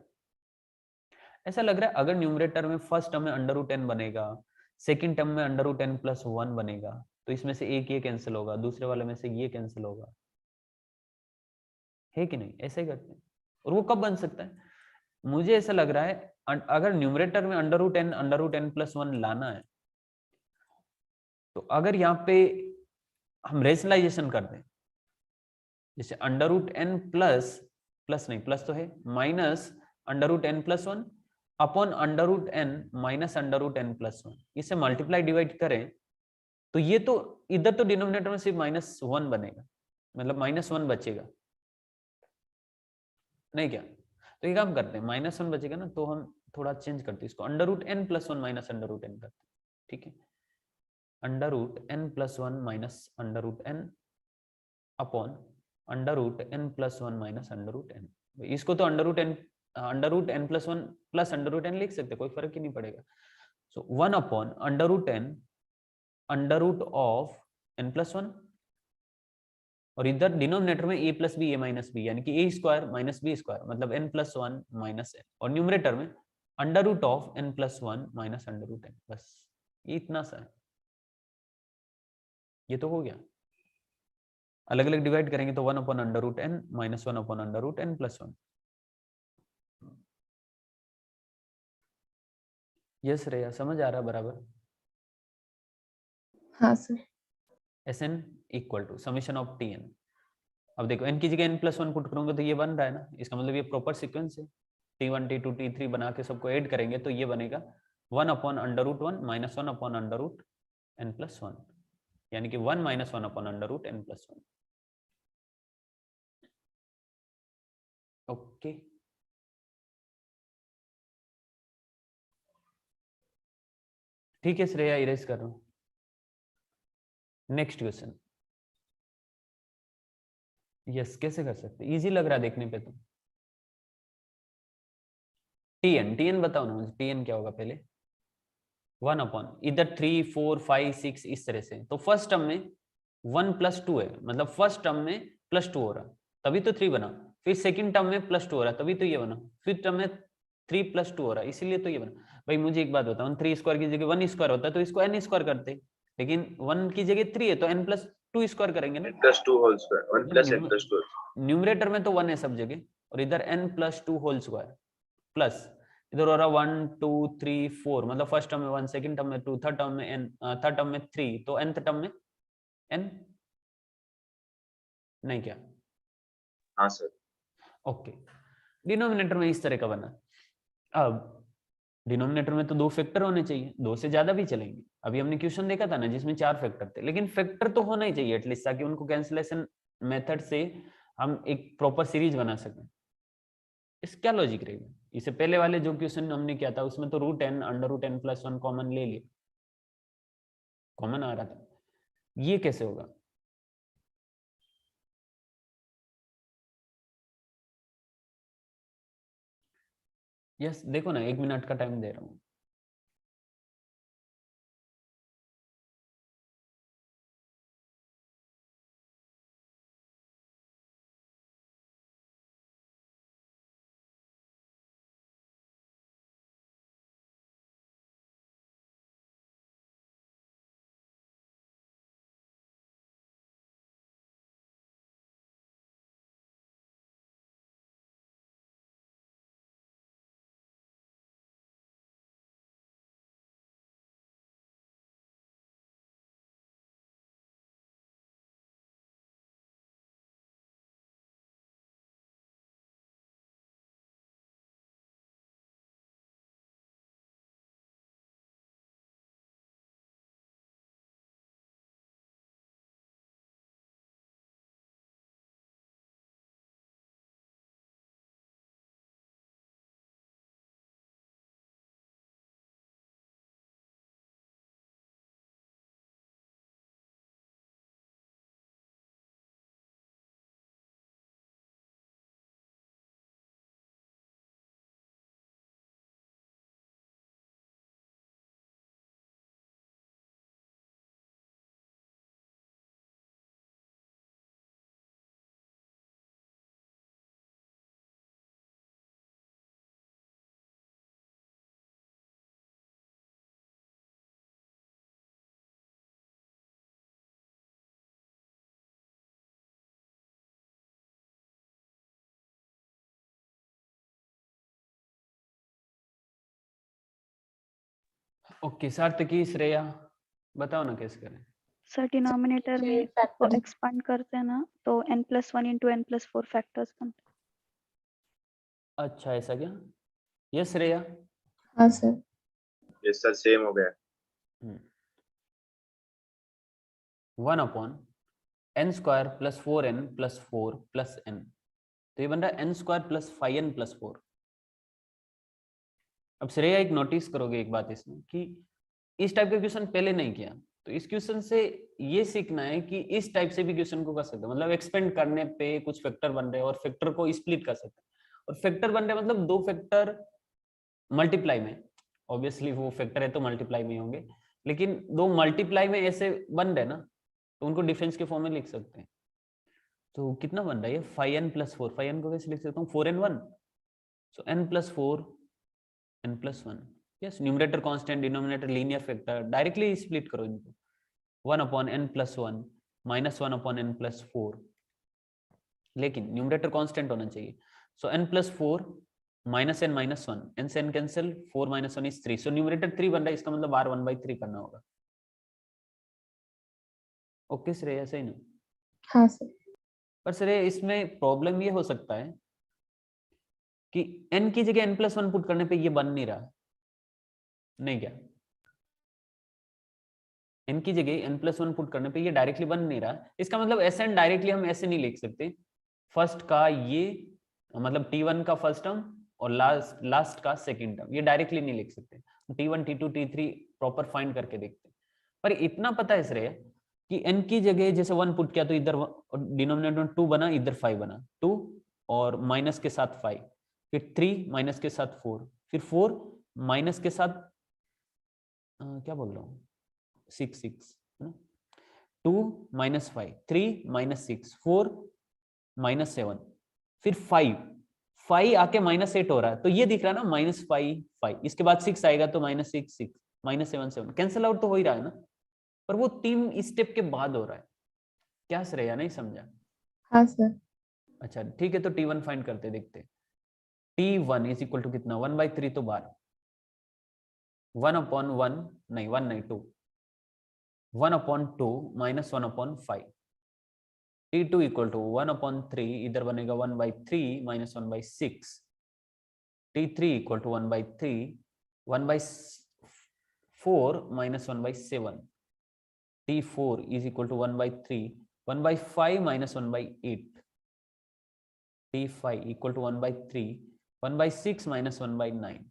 ऐसा लग रहा है अगर न्यूमरेटर में फर्स्ट टर्म में √n बनेगा, सेकंड टर्म में √n+1 बनेगा, तो इसमें से एक ये कैंसिल होगा, दूसरे वाले में से ये कैंसिल होगा, है कि नहीं? ऐसे ही करते हैं। और वो कब बन सकता है? मुझे ऐसा लग रहा है अगर न्यूमरेटर में √n √n+1 लाना है, तो अगर यहाँ पे हम रेशनलाइजेशन कर दें, जैसे √n प्लस नहीं, प्लस तो है, minus √n+1 upon √n minus √n+1, इसे मल्टीप्लाई डिवाइड करें तो ये तो इधर तो डिनोमिनेटर में सिर्फ -1 बनेगा, मतलब -1 बचेगा, नहीं क्या? तो ये काम करते हैं, -1 बचेगा ना, तो हम थोड़ा चेंज करते हैं इसको, √n+1 माइनस √n करते हैं, ठीक है? √n+1 minus √n upon √n+1 minus √n। इसको तो √n+1 प्लस √n लिख सकते, कोई फर्क ही नहीं पड़ेगा। सो 1 अपॉन √n √n+1, और इधर डिनोमिनेटर में a + b a - b, यानी कि a² - b², मतलब n+1 माइनस n, और न्यूमरेटर में √n+1 माइनस √n, बस ये इतना सा है। ये तो हो गया। अलग अलग डिवाइड करेंगे तो 1 upon √n minus 1 upon √n+1। Yes Reya, समझ आ रहा बराबर? हाँ sir. S N equal to summation of T N. अब देखो n की जगह n+1 पुट करूंगा तो ये बन रहा है ना, इसका मतलब ये प्रॉपर सीक्वेंस है। t1 t2 t3 बना के सबको ऐड करेंगे तो ये बनेगा 1/√1 - 1/√n+1, यानी कि 1 - 1/√n+1। ओके, ठीक है श्रेया, इरेज कर रहा हूं। Next question. यस, कैसे कर सकते, इजी लग रहा है देखने पे तो। टीएन बताओ ना मुझे, टीएन क्या होगा पहले? 1 इधर 3 4 5 6 इस तरह से। तो फर्स्ट टर्म में 1 + 2 है, मतलब फर्स्ट टर्म में +2 हो रहा, तभी तो 3 बना। फिर सेकंड टर्म में +2 हो रहा, तभी तो ये बना। फिर टर्म में 3 + 2 हो रहा, इसीलिए तो ये बना। भाई मुझे एक बात बताओ, 3 स्क्वायर की जगह 1 स्क्वायर होता तो इसको n स्क्वायर करते, लेकिन 1 की जगह 3 है तो n+2 स्क्वायर करेंगे ना। n+2 whole square 1 + n+2। Numerator में तो 1 है सब जगह, और इधर n+2 होल स्क्वायर प्लस इधर हो रहा 1 2 3 4, मतलब फर्स्ट टर्म में 1, सेकंड टर्म में 2, थर्ड टर्म में n, थर्ड टर्म में 3, तो nth टर्म में n नहीं क्या? हाँ सर। ओके, डिनोमिनेटर में इस तरह का बना। अब डिनोमिनेटर में तो 2 फैक्टर होने चाहिए, 2 से ज्यादा भी चलेंगे। अभी हमने क्वेश्चन देखा था ना जिसमें 4 फैक्टर थे, लेकिन फैक्टर तो होना ही चाहिए एटलीस्ट, ताकि उनको कैंसिलेशन मेथड से हम एक प्रॉपर सीरीज बना सकें। इस क्या लॉजिक रहेगा? इससे पहले वाले जो क्वेश्चन हमने किया था उसमें तो √n √n+1 कॉमन ले लिया, कॉमन आ रहा था, ये कैसे होगा? यस देखो ना, 1 मिनट का टाइम दे रहा हूं। ओके, सार्थकी श्रेया बताओ ना कैसे करें? सर डिनोमिनेटर में इसको एक्सपांड करते हैं ना तो n+1 × n+4 फैक्टर्स बनते हैं। अच्छा ऐसा क्या? यस श्रेया। हाँ सर। यस सर, सेम हो गया। 1/n² + 4n + 4 + n, तो ये बन रहा है n² + 5n + 4। अब श्रेया एक नोटिस करोगे एक बात इसमें कि इस टाइप का क्वेश्चन पहले नहीं किया, तो इस क्वेश्चन से ये सीखना है कि इस टाइप से भी क्वेश्चन को कर सकते हैं, मतलब एक्सपेंड करने पे कुछ फैक्टर बन रहे हैं और फैक्टर को स्प्लिट कर सकते हैं। और फैक्टर बन रहे हैं मतलब 2 फैक्टर मल्टीप्लाई में, ऑब्वियसली वो फैक्टर है तो मल्टीप्लाई में होंगे, लेकिन 2 मल्टीप्लाई में ऐसे बन रहे ना तो उनको डिफरेंस के फॉर्म में लिख सकते हैं। तो कितना बन रहा है? 5n + 4, 5n को कैसे लिख सकता हूँ? 4n1, सो n + 4 n+1। Yes, numerator constant, denominator linear factor, directly split करो इनको। 1/n+1 - 1/n+4, लेकिन न्यूमरेटर कांस्टेंट होना चाहिए। सो n + 4 -n - 1, n से n cancel, 4 - 1 is 3, so numerator 3 बन रहा है, इसका मतलब r 1/3 करना होगा। ओके श्रेया, सही ना? हाँ सर। पर श्रेया इसमें प्रॉब्लम ये हो सकता है कि n की जगह n+1 पुट करने पे ये बन नहीं रहा, नहीं क्या? n की जगह n+1 पुट करने पे ये डायरेक्टली बन नहीं रहा। इसका मतलब Sn डायरेक्टली हम ऐसे नहीं लिख सकते, फर्स्ट का ये मतलब T1 का फर्स्ट टर्म और लास्ट का सेकंड टर्म, ये डायरेक्टली नहीं लिख सकते। T1 T2 T3 proper find करके देखते हैं। पर इतना पता है श्रेया कि n की जगह जैसे 1 पुट किया तो इधर डिनोमिनेटर में 2 बना, इधर 5 बना, 2 और माइनस के साथ 5, फिर 3 माइनस के साथ 4, फिर 4 माइनस के साथ क्या बोल रहा हूँ 6 है ना, 2 माइनस 5, 3 माइनस 6, 4 माइनस 7, फिर 5 आके -8 हो रहा है, तो ये दिख रहा है ना -5, इसके बाद 6 आएगा तो -6, -7 कैंसिल आउट तो हो ही रहा है ना, पर वो 3 स्टेप के बाद हो रहा है। क्या श्रेया, नहीं समझा? हाँ सर। अच्छा ठीक है, तो T1 फाइंड करते देखते। T1 इज इक्वल टू कितना, 1/3 तो 12, 1/1 नहीं 1 नहीं 2, 1/2 माइनस 1/5, T2 इक्वल टू 1/3, इधर बनेगा 1/3 minus 1/6, T3 equal to 1/3, 1/4 minus 1/7, T4 is equal to 1/3, 1/5 minus 1/8, T5 equal to 1/3, 1/6 minus 1/9,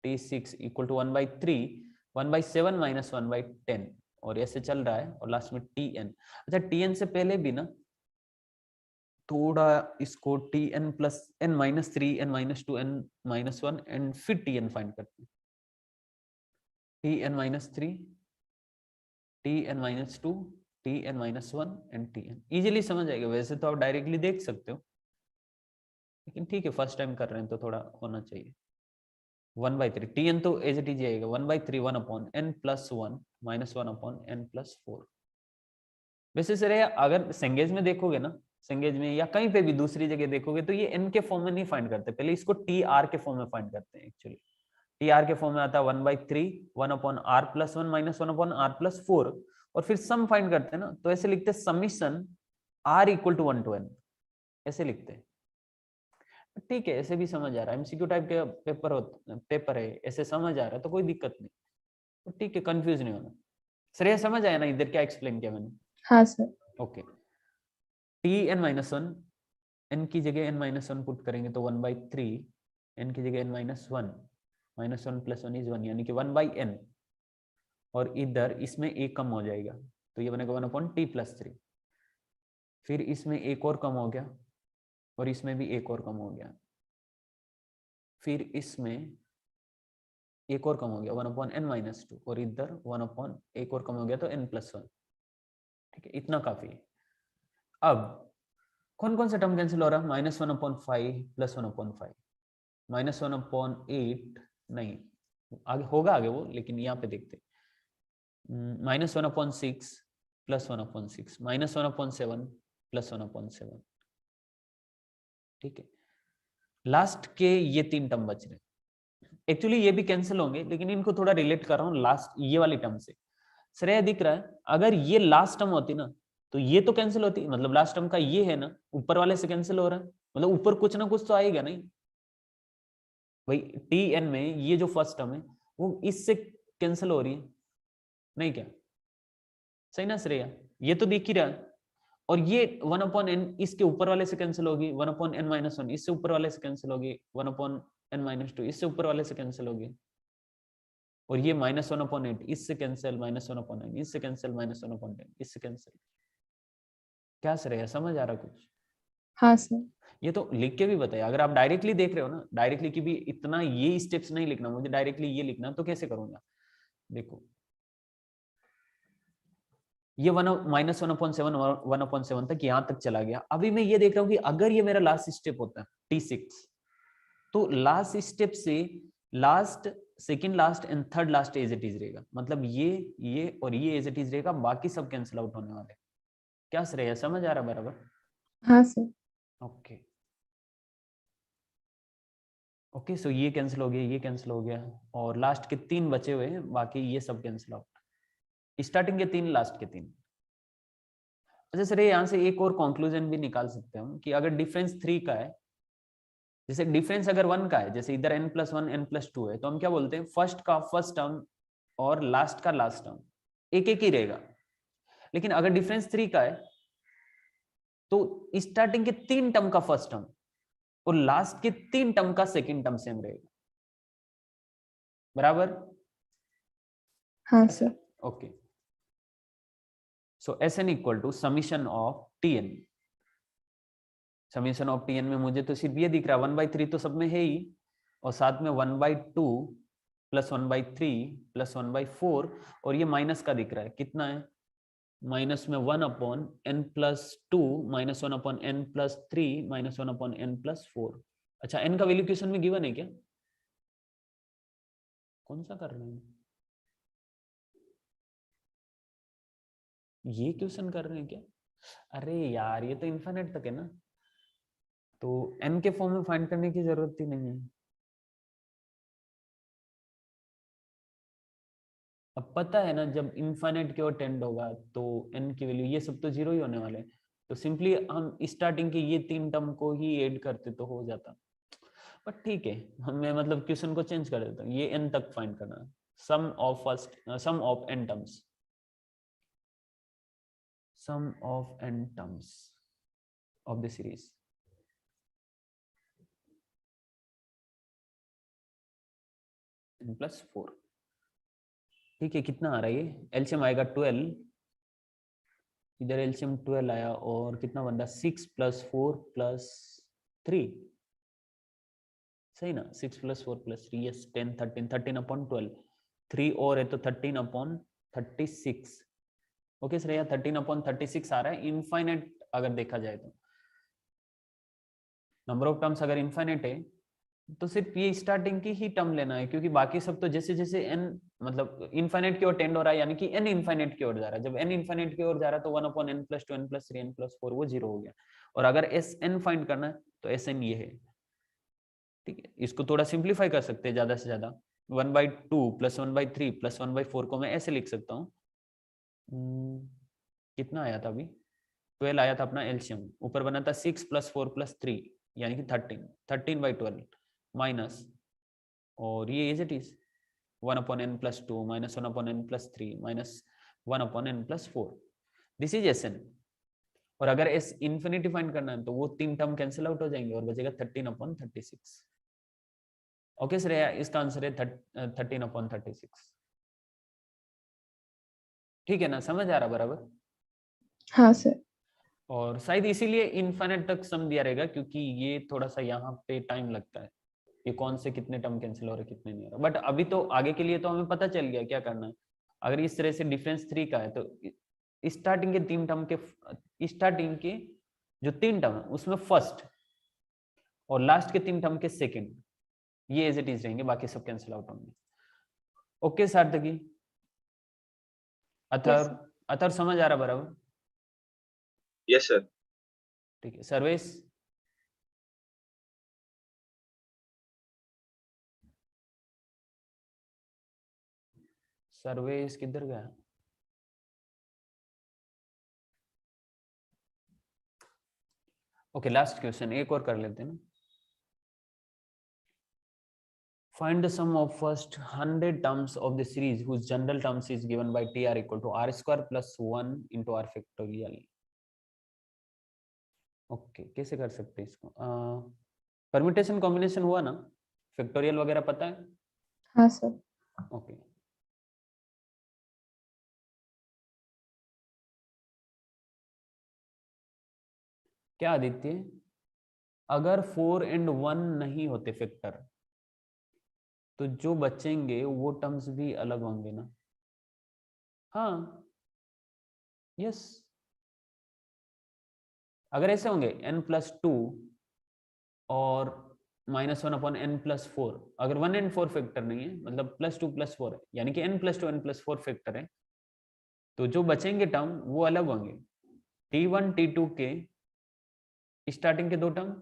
T6 equal to 1/3, 1/7 minus 1/10, और ऐसे चल रहा है, और लास्ट में Tn। अच्छा Tn से पहले भी ना थोड़ा इसको Tn plus n-3, n-2, n-1 and फिर Tn फाइंड करते हैं। Tn-3, Tn-2, Tn-1 and Tn easily समझ आएगा। वैसे तो आप डायरेक्टली देख सकते हो, लेकिन ठीक है फर्स्ट टाइम कर रहे हैं तो थोड़ा होना चाहिए। 1/3 Tn तो एज इट इज आएगा 1/3, 1/n+1 माइनस 1/n+4। वैसे सर अगर सेंगेज में देखोगे ना, सेंगेज में या कहीं पे भी दूसरी जगह देखोगे तो ये n के फॉर्म में नहीं फाइंड करते, पहले इसको TR के फॉर्म में फाइंड करते हैं। एक्चुअली TR के फॉर्म में आता है 1/3, 1/r+1 माइनस 1/r+4, और फिर सम फाइंड करते हैं ना, तो ऐसे लिखते हैं summation r equal to 1 to n, ऐसे लिखते हैं। ठीक है, ऐसे भी समझ आ रहा है, एमसीक्यू टाइप के पेपर है, ऐसे समझ आ रहा है तो कोई दिक्कत नहीं, तो ठीक है, कंफ्यूज नहीं होना। श्रेया समझ आया ना इधर क्या एक्सप्लेन किया मैंने? हाँ सर। ओके, Tn-1, n की जगह n-1 पुट करेंगे तो 1/3, n की जगह n-1, -1 + 1 = 1, यानी कि 1/n, और इधर इसमें एक कम हो जाएगा तो ये बनेगा 1/t+3, फिर इसमें एक और कम हो गया और इसमें भी एक और कम हो गया, फिर इसमें एक और कम हो गया 1/n-2, और इधर 1 एक और कम हो गया तो n+1। ठीक है, इतना काफी है। अब कौन कौन सा टर्म कैंसिल हो रहा है? -1/5 + 1/5, -1/8 नहीं, आगे होगा आगे वो, लेकिन यहाँ पे देखते -1/6 + 1/6, -1/7 + 1/7। ठीक है, लास्ट के ये 3 टर्म बच रहे। एक्चुअली ये भी कैंसिल होंगे, लेकिन इनको थोड़ा रिलेट कर रहा हूँ लास्ट ये वाली टर्म से। श्रेय दिख रहा है, अगर ये लास्ट टर्म होती ना तो ये तो कैंसिल होती, मतलब लास्ट टर्म का ये है ना, ऊपर वाले से कैंसिल हो रहा है, मतलब ऊपर कुछ ना कुछ तो आएगा नहीं भाई। Tn में ये जो फर्स्ट टर्म है वो इससे कैंसिल हो रही है, नहीं क्या? सही ना श्रेया, ये तो दिख ही रहा है। और ये 1/n इसके ऊपर वाले से कैंसिल होगी, 1/n-1 इससे ऊपर वाले से कैंसिल होगी, 1/n-2 इससे ऊपर वाले से कैंसिल होगी, और ये -1/8 इससे कैंसिल, -1/9 इससे कैंसिल, -1/10 इससे कैंसिल। क्या श्रेया, समझ आ रहा कुछ? हाँ सर। ये तो लिख के भी बताया, अगर आप डायरेक्टली देख रहे हो ना, डायरेक्टली की भी इतना ये स्टेप्स नहीं लिखना, मुझे डायरेक्टली ये लिखना, तो कैसे करूंगा? देखो ये -1/7 1/7 तक यहां तक चला गया। अभी मैं ये देख रहा हूँ कि अगर ये मेरा लास्ट स्टेप होता है T6, तो लास्ट स्टेप से last, second last and third last as it is रहेगा, मतलब ये और ये एज इट इज रहेगा, बाकी सब कैंसिल आउट होने वाले। क्या श्रेय, समझ आ रहा बराबर? हाँ सर। ओके ओके, सो ये कैंसिल हो गया, ये कैंसिल हो गया, और लास्ट के 3 बचे हुए हैं, बाकी ये सब कैंसिल आउट। स्टार्टिंग के 3, लास्ट के 3। अच्छा सर, यहाँ से एक और कंक्लूजन भी निकाल सकते हैं हम कि अगर डिफरेंस 3 का है, जैसे डिफरेंस अगर 1 का है, जैसे इधर n+1 n+2 है, तो हम क्या बोलते हैं, फर्स्ट का फर्स्ट टर्म और लास्ट का लास्ट टर्म एक एक ही रहेगा। लेकिन अगर डिफरेंस 3 का है तो स्टार्टिंग के 3 टर्म का फर्स्ट टर्म और लास्ट के 3 टर्म का सेकंड टर्म सेम रहेगा। बराबर? हाँ sir. Okay, so Sn equal to summation of Tn। Summation of Tn में मुझे तो सिर्फ ये दिख रहा है 1/3 तो सब में है ही, और साथ में 1/2 प्लस 1/3 प्लस 1/4, और ये माइनस का दिख रहा है, कितना है, माइनस में 1/n+2 minus 1/n+3 minus 1/n+4। अच्छा, n का वैल्यू क्वेश्चन में गिवन है क्या? कौन सा कर रहे हैं, ये क्वेश्चन कर रहे हैं क्या? अरे यार, ये तो इनफाइनाइट तक है ना, तो n के फॉर्म में फाइंड करने की जरूरत ही नहीं है। अब पता है ना, जब इनफाइनाइट की ओर टेंड होगा तो n की वैल्यू, ये सब तो जीरो ही होने वाले हैं, तो सिंपली हम स्टार्टिंग के ये 3 टर्म को ही ऐड करते तो हो जाता। बट ठीक है, मैं मतलब क्वेश्चन को चेंज कर देता हूँ, ये n तक फाइंड करना है, sum of n terms, sum of n terms of the series. n+4, ठीक है, कितना आ रहा है ये, एलसीएम आएगा 12, इधर एलसीएम 12 आया, और कितना बन रहा, 6 + 4 + 3, सही ना, 6 + 4 + 3, यस, 10 13 13/12, 3 और है तो 13/36। ओके श्रेया, 13/36 आ रहा है इनफाइनाइट अगर देखा जाए तो। नंबर ऑफ टर्म्स अगर इनफाइनाइट है तो सिर्फ ये स्टार्टिंग की ही टर्म लेना है, क्योंकि बाकी सब तो जैसे जैसे n मतलब इनफाइनाइट की ओर टेंड हो रहा है, यानी कि n इनफाइनाइट की ओर जा रहा है। जब n इनफाइनाइट की ओर जा रहा है तो 1/n+2 n+3 n+4 वो 0 हो गया, और अगर Sn फाइंड करना है तो Sn ये है। ठीक है, इसको थोड़ा सिंप्लीफाई कर सकते हैं ज्यादा से ज्यादा, 1/2 + 1/3 + 1/4 को मैं ऐसे लिख सकता हूँ, कितना आया था अभी, 12 आया था अपना एलसीएम, ऊपर बना था 6 + 4 + 3 यानी कि 13/12 माइनस, और ये as it is 1/n+2 minus 1/n+3 minus 1/n+4, this is Sn। और अगर S इंफिनिटी फाइंड करना है तो वो 3 टर्म कैंसिल आउट हो जाएंगे और बचेगा 13/36। ओके श्रेया, इसका आंसर है 13/36। ठीक है ना, समझ आ रहा बराबर? हाँ सर। और शायद इसीलिए इनफाइनाइट तक सम दिया रहेगा, क्योंकि ये थोड़ा सा यहाँ पे टाइम लगता है, ये कौन से कितने टर्म कैंसिल हो रहे कितने नहीं हो रहा। बट अभी तो आगे के लिए तो हमें पता चल गया क्या करना है। अगर इस तरह से डिफरेंस 3 का है तो स्टार्टिंग के 3 टर्म के, स्टार्टिंग के जो 3 टर्म है उसमें फर्स्ट और लास्ट के 3 टर्म के सेकंड, ये एज इट इज रहेंगे, बाकी सब कैंसिल आउट होंगे। ओके सार्थकी, अथर, अथर समझ आ रहा बराबर? Yes sir. ठीक है, सर्वेश, सर्वेश किधर गया? ओके, लास्ट क्वेश्चन एक और कर लेते हैं ना। Find the sum of first 100 terms of the series whose general terms is given by tr equal to r² + 1 into r factorial। Okay, कैसे कर सकते हैं इसको, परम्यूटेशन कॉम्बिनेशन हुआ ना, फैक्टोरियल वगैरह पता है? हाँ सर। ओके, क्या आदित्य, अगर 4 and 1 नहीं होते फैक्टर तो जो बचेंगे वो टर्म्स भी अलग होंगे ना? हाँ, यस, अगर ऐसे होंगे n+2 और -1/n+4, अगर 1 and 4 फैक्टर नहीं है, मतलब +2 + 4 है, यानी कि n+2 n+4 फैक्टर है, तो जो बचेंगे टर्म वो अलग होंगे। t1 t2 के स्टार्टिंग के 2 टर्म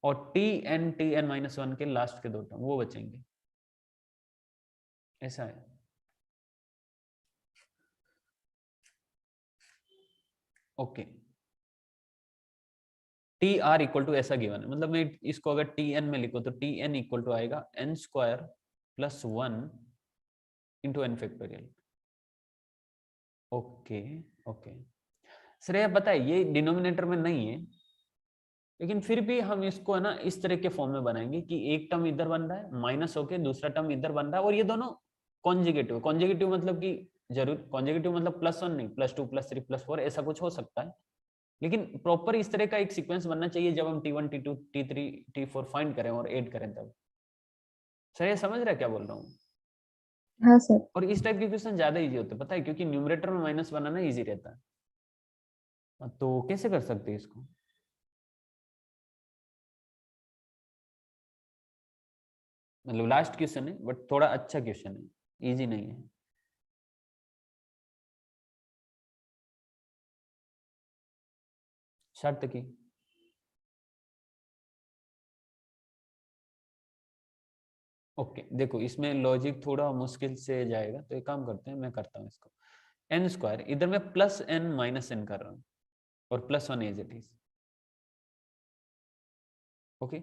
और tn के लास्ट के 2 टर्म वो बचेंगे, ऐसा है। Okay T R equal to ऐसा गिवन है, मतलब मैं इसको अगर टी एन में लिखूं तो टी एन इक्वल टू आएगा N square plus 1 into N factorial. Okay okay Shreya पता है ये डिनोमिनेटर में नहीं है, लेकिन फिर भी हम इसको है ना इस तरह के फॉर्म में बनाएंगे कि एक टर्म इधर बन रहा है माइनस होके, दूसरा टर्म इधर बन रहा है, और ये दोनों कॉन्जुगेटिव। कॉन्जुगेटिव मतलब कि जरूर कॉन्जुगेटिव मतलब +1 नहीं, +2 +3 +4 ऐसा कुछ हो सकता है, लेकिन प्रॉपर इस तरह का एक सीक्वेंस बनना चाहिए जब हम T1 T2 T3 T4 find करें और ऐड करें तब। सही समझ रहा है क्या बोल रहा हूँ? हाँ सर। और इस टाइप के क्वेश्चन ज्यादा इजी होते हैं पता है, क्योंकि न्यूमरेटर में माइनस बनाना इजी रहता है। तो कैसे कर सकते हैं इसको? मतलब लास्ट क्वेश्चन है बट थोड़ा अच्छा क्वेश्चन है, इजी नहीं है। शर्त की ओके देखो इसमें लॉजिक थोड़ा मुश्किल से जाएगा, तो एक काम करते हैं, मैं करता हूँ इसको। एन स्क्वायर इधर मैं प्लस एन माइनस एन कर रहा हूँ और +1 एज इट इज। ओके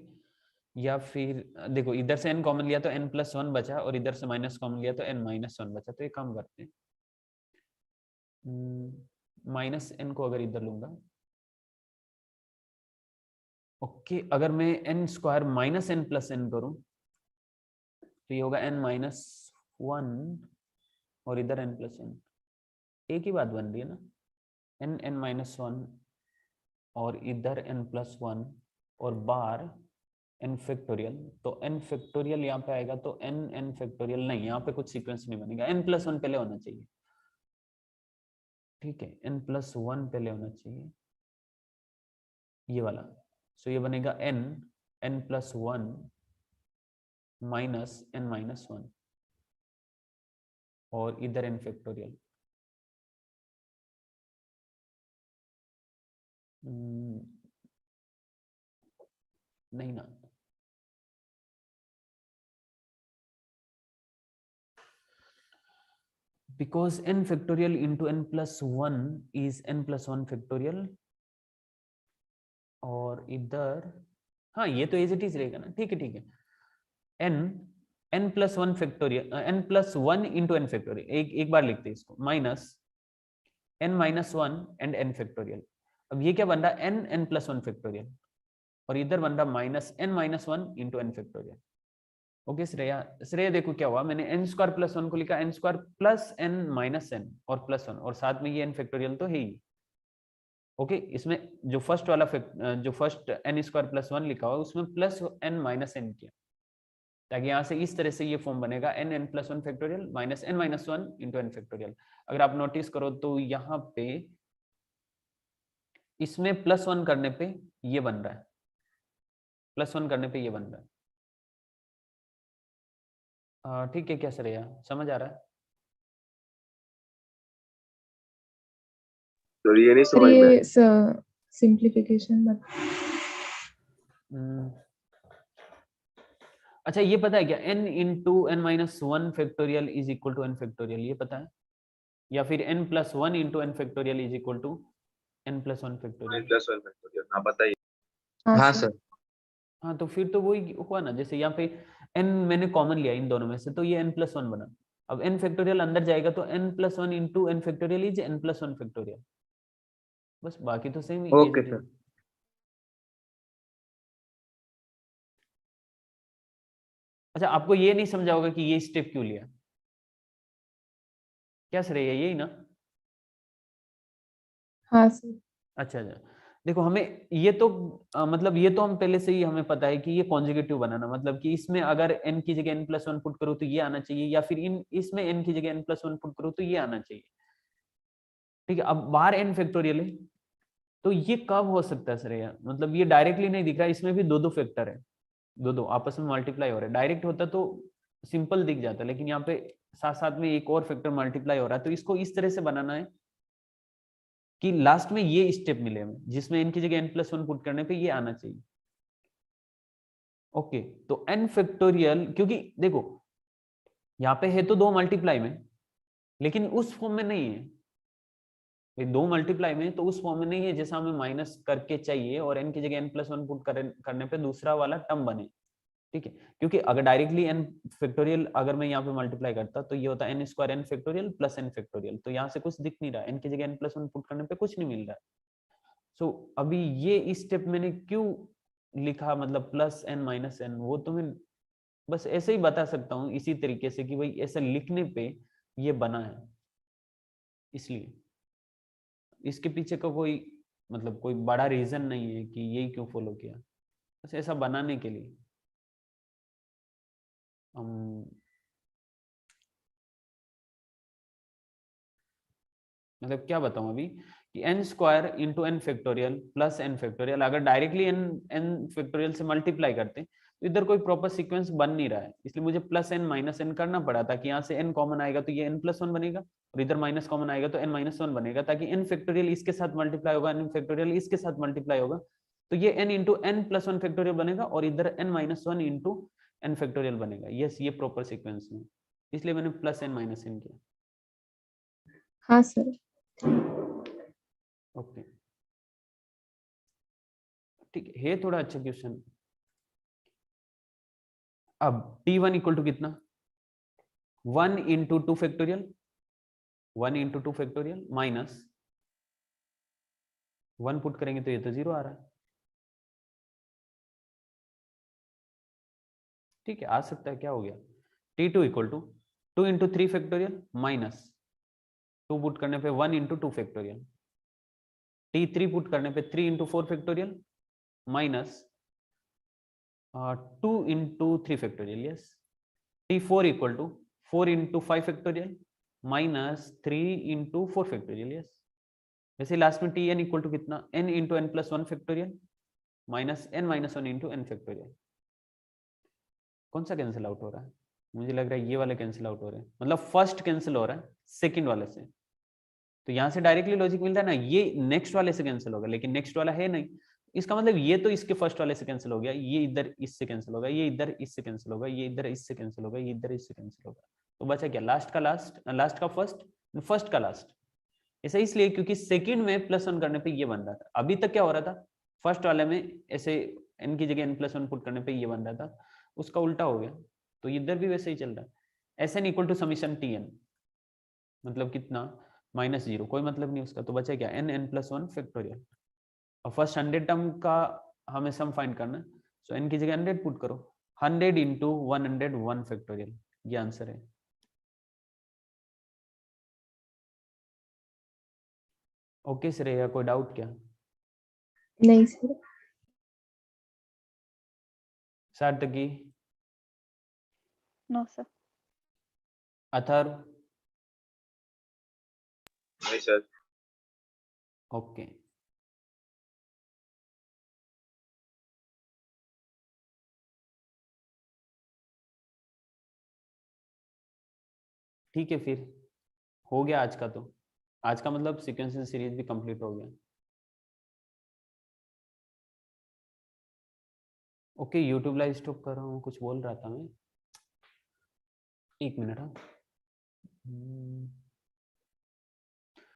या फिर देखो इधर से n कॉमन लिया तो n+1 बचा और इधर से माइनस कॉमन लिया तो n-1 बचा। तो एक काम करते हैं, -n को अगर इधर लूंगा, ओके अगर मैं n square minus n plus n करूं तो ये होगा n-1 और इधर n+1, एक ही बात बन रही है ना, n-1 और इधर n+1 और बार n फैक्टोरियल। तो n फैक्टोरियल यहाँ पे आएगा तो n फैक्टोरियल नहीं, यहाँ पे कुछ सीक्वेंस नहीं बनेगा, n+1 पहले होना चाहिए। ठीक है n+1 पहले होना चाहिए ये वाला। सो ये बनेगा n+1 माइनस n-1 और इधर n फैक्टोरियल। नहीं ना, because n factorial into n+1 is n+1 factorial, और इधर हाँ ये तो एज इट इज रहेगा ना। ठीक है ठीक है, n+1 factorial n+1 into n factorial, एक बार लिखते हैं इसको, minus n-1 and n factorial. अब ये क्या बन रहा है n+1 फैक्टोरियल और इधर बन रहा -n-1 into n factorial. Okay Shreya, Shreya देखो क्या हुआ, मैंने n² + 1 को लिखा n² + n-n और +1 और साथ में ये n फैक्टोरियल तो है ही। ओके इसमें जो फर्स्ट वाला जो फर्स्ट n² + 1 लिखा हुआ उसमें +n-n किया, ताकि यहाँ से इस तरह से ये फॉर्म बनेगा n+1 factorial -n-1 into n factorial. अगर आप नोटिस करो तो यहाँ पे इसमें +1 करने पे ये बन रहा है, +1 करने पे ये बन रहा है। ठीक है क्या श्रेया, समझ आ रहा है? तो ये नहीं सर समझ में आया। ये सिंप्लीफिकेशन मत। अच्छा ये पता है क्या n into n-1 factorial is equal to n factorial, ये पता है? या फिर n+1 into n factorial is equal to n+1 factorial? n+1 factorial हाँ बताइए। हाँ सर। हाँ तो फिर तो वही हुआ ना, जैसे यहाँ पे n मैंने कॉमन लिया इन दोनों में से तो ये n+1 बना। अब n फैक्टोरियल अंदर जाएगा तो n+1 into n factorial is n+1 factorial, बस बाकी तो सेम ही। Okay sir. अच्छा आपको ये नहीं समझा होगा कि ये स्टेप क्यों लिया, क्या श्रेय है यही ना? हाँ सर। अच्छा अच्छा देखो हमें ये तो मतलब ये तो हम पहले से ही हमें पता है कि ये कॉन्जुगेटिव बनाना, मतलब कि इसमें अगर n की जगह n+1 पुट करूँ तो ये आना चाहिए, या फिर इसमें n की जगह n+1 पुट करूँ तो ये आना चाहिए। ठीक है अब बाहर n फैक्टोरियल है तो ये कब हो सकता है श्रेया, मतलब ये डायरेक्टली नहीं दिख रहा, इसमें भी दो फैक्टर है, दो आपस में मल्टीप्लाई हो रहे हैं। डायरेक्ट होता तो सिंपल दिख जाता, लेकिन यहाँ पे साथ साथ में एक और फैक्टर मल्टीप्लाई हो रहा है, तो इसको इस तरह से बनाना है कि लास्ट में ये स्टेप मिले हमें जिसमें n की जगह n+1 पुट करने पे ये आना चाहिए। ओके तो n फैक्टोरियल, क्योंकि देखो यहाँ पे है तो 2 मल्टीप्लाई में, लेकिन उस फॉर्म में नहीं है, भाई 2 मल्टीप्लाई में तो उस फॉर्म में नहीं है जैसा हमें माइनस करके चाहिए और n की जगह n+1 पुट करने पे दूसरा वाला टर्म बने, ठीक है। क्योंकि अगर डायरेक्टली n फैक्टोरियल अगर मैं यहाँ पे मल्टीप्लाई करता तो ये होता n square n factorial plus n factorial, तो यहाँ से कुछ दिख नहीं रहा, n की जगह n+1 पुट करने पे कुछ नहीं मिल रहा है। सो अभी ये स्टेप मैंने क्यों लिखा, मतलब प्लस n माइनस n, वो तो मैं बस ऐसे ही बता सकता हूँ इसी तरीके से कि भाई ऐसे लिखने पे ये बना है, इसलिए इसके पीछे का कोई मतलब कोई बड़ा रीजन नहीं है कि यही क्यों फॉलो किया, बस ऐसा बनाने के लिए। मतलब क्या बताऊं अभी कि n square into N factorial plus n factorial अगर डायरेक्टली n फैक्टोरियल से मल्टीप्लाई करते तो इधर कोई प्रॉपर सीक्वेंस बन नहीं रहा है, इसलिए मुझे प्लस n माइनस n करना पड़ा, ताकि यहाँ से n कॉमन आएगा तो ये n+1 बनेगा और इधर माइनस कॉमन आएगा तो n-1 बनेगा, ताकि n फैक्टोरियल इसके साथ मल्टीप्लाई होगा, n फैक्टोरियल इसके साथ मल्टीप्लाई होगा तो ये n इंटू n+1 फैक्टोरियल बनेगा और इधर n-1 इंटू n फैक्टोरियल बनेगा। यस, ये प्रॉपर सीक्वेंस में, इसलिए मैंने प्लस n माइनस n किया। हाँ सर। ओके ठीक है, थोड़ा अच्छा क्वेश्चन। अब t1 इक्वल टू कितना, 1 into 2 factorial, 1 into 2 factorial minus 1 put करेंगे तो ये तो 0 आ रहा है, ठीक है आ सकता है, क्या हो गया। t2 equal to 2 into 3 factorial minus 2 put करने पे 1 इंटू 2 फैक्टोरियल, t3 पुट करने पे 3 into 4 factorial minus 2 into 3 factorial, yes. t4 equal to 4 into 5 factorial minus 3 into 4 factorial, yes. वैसे लास्ट में tn इक्वल टू कितना, n into n+1 factorial minus n-1 into n factorial. कौन सा कैंसिल आउट हो रहा है, मुझे लग रहा है ये वाले कैंसिल आउट हो रहे हैं, मतलब फर्स्ट कैंसिल हो रहा है सेकंड वाले से, तो यहाँ से डायरेक्टली लॉजिक मिलता है ना, ये नेक्स्ट वाले से कैंसिल होगा लेकिन नेक्स्ट वाला है नहीं, इसका मतलब ये तो इसके फर्स्ट वाले से कैंसिल हो गया, ये इधर इससे कैंसिल होगा, ये इधर इससे कैंसिल होगा, ये इधर इससे कैंसिल होगा, ये इधर इससे कैंसिल होगा, तो बचा क्या, लास्ट का लास्ट, लास्ट का फर्स्ट, फर्स्ट का लास्ट। ऐसा इसलिए क्योंकि सेकंड में +1 करने पे ये बन रहा था, अभी तक क्या हो रहा था, फर्स्ट वाले में ऐसे n की जगह n+1 पुट करने पे ये बन रहा था, उसका उल्टा हो गया, तो इधर भी वैसे ही चल रहा है। Sn equal to summation tn, मतलब कितना, -0, कोई मतलब नहीं उसका, तो बचा क्या, n+1 फैक्टोरियल। और फर्स्ट 100 टर्म का हमें सम फाइंड करना है, सो n की जगह 100 पुट करो, 100 इंटू 101 फैक्टोरियल, ये आंसर है। ओके श्रेया, कोई डाउट क्या, नहीं सर। सार्थकी, no sir. अथर्व, नहीं सर। ओके ठीक है, फिर हो गया आज का, तो आज का मतलब सीक्वेंशियल सीरीज भी कंप्लीट हो गया। ओके यूट्यूब लाइव स्टॉप कर रहा हूँ, कुछ बोल रहा था मैं, 1 मिनट। हाँ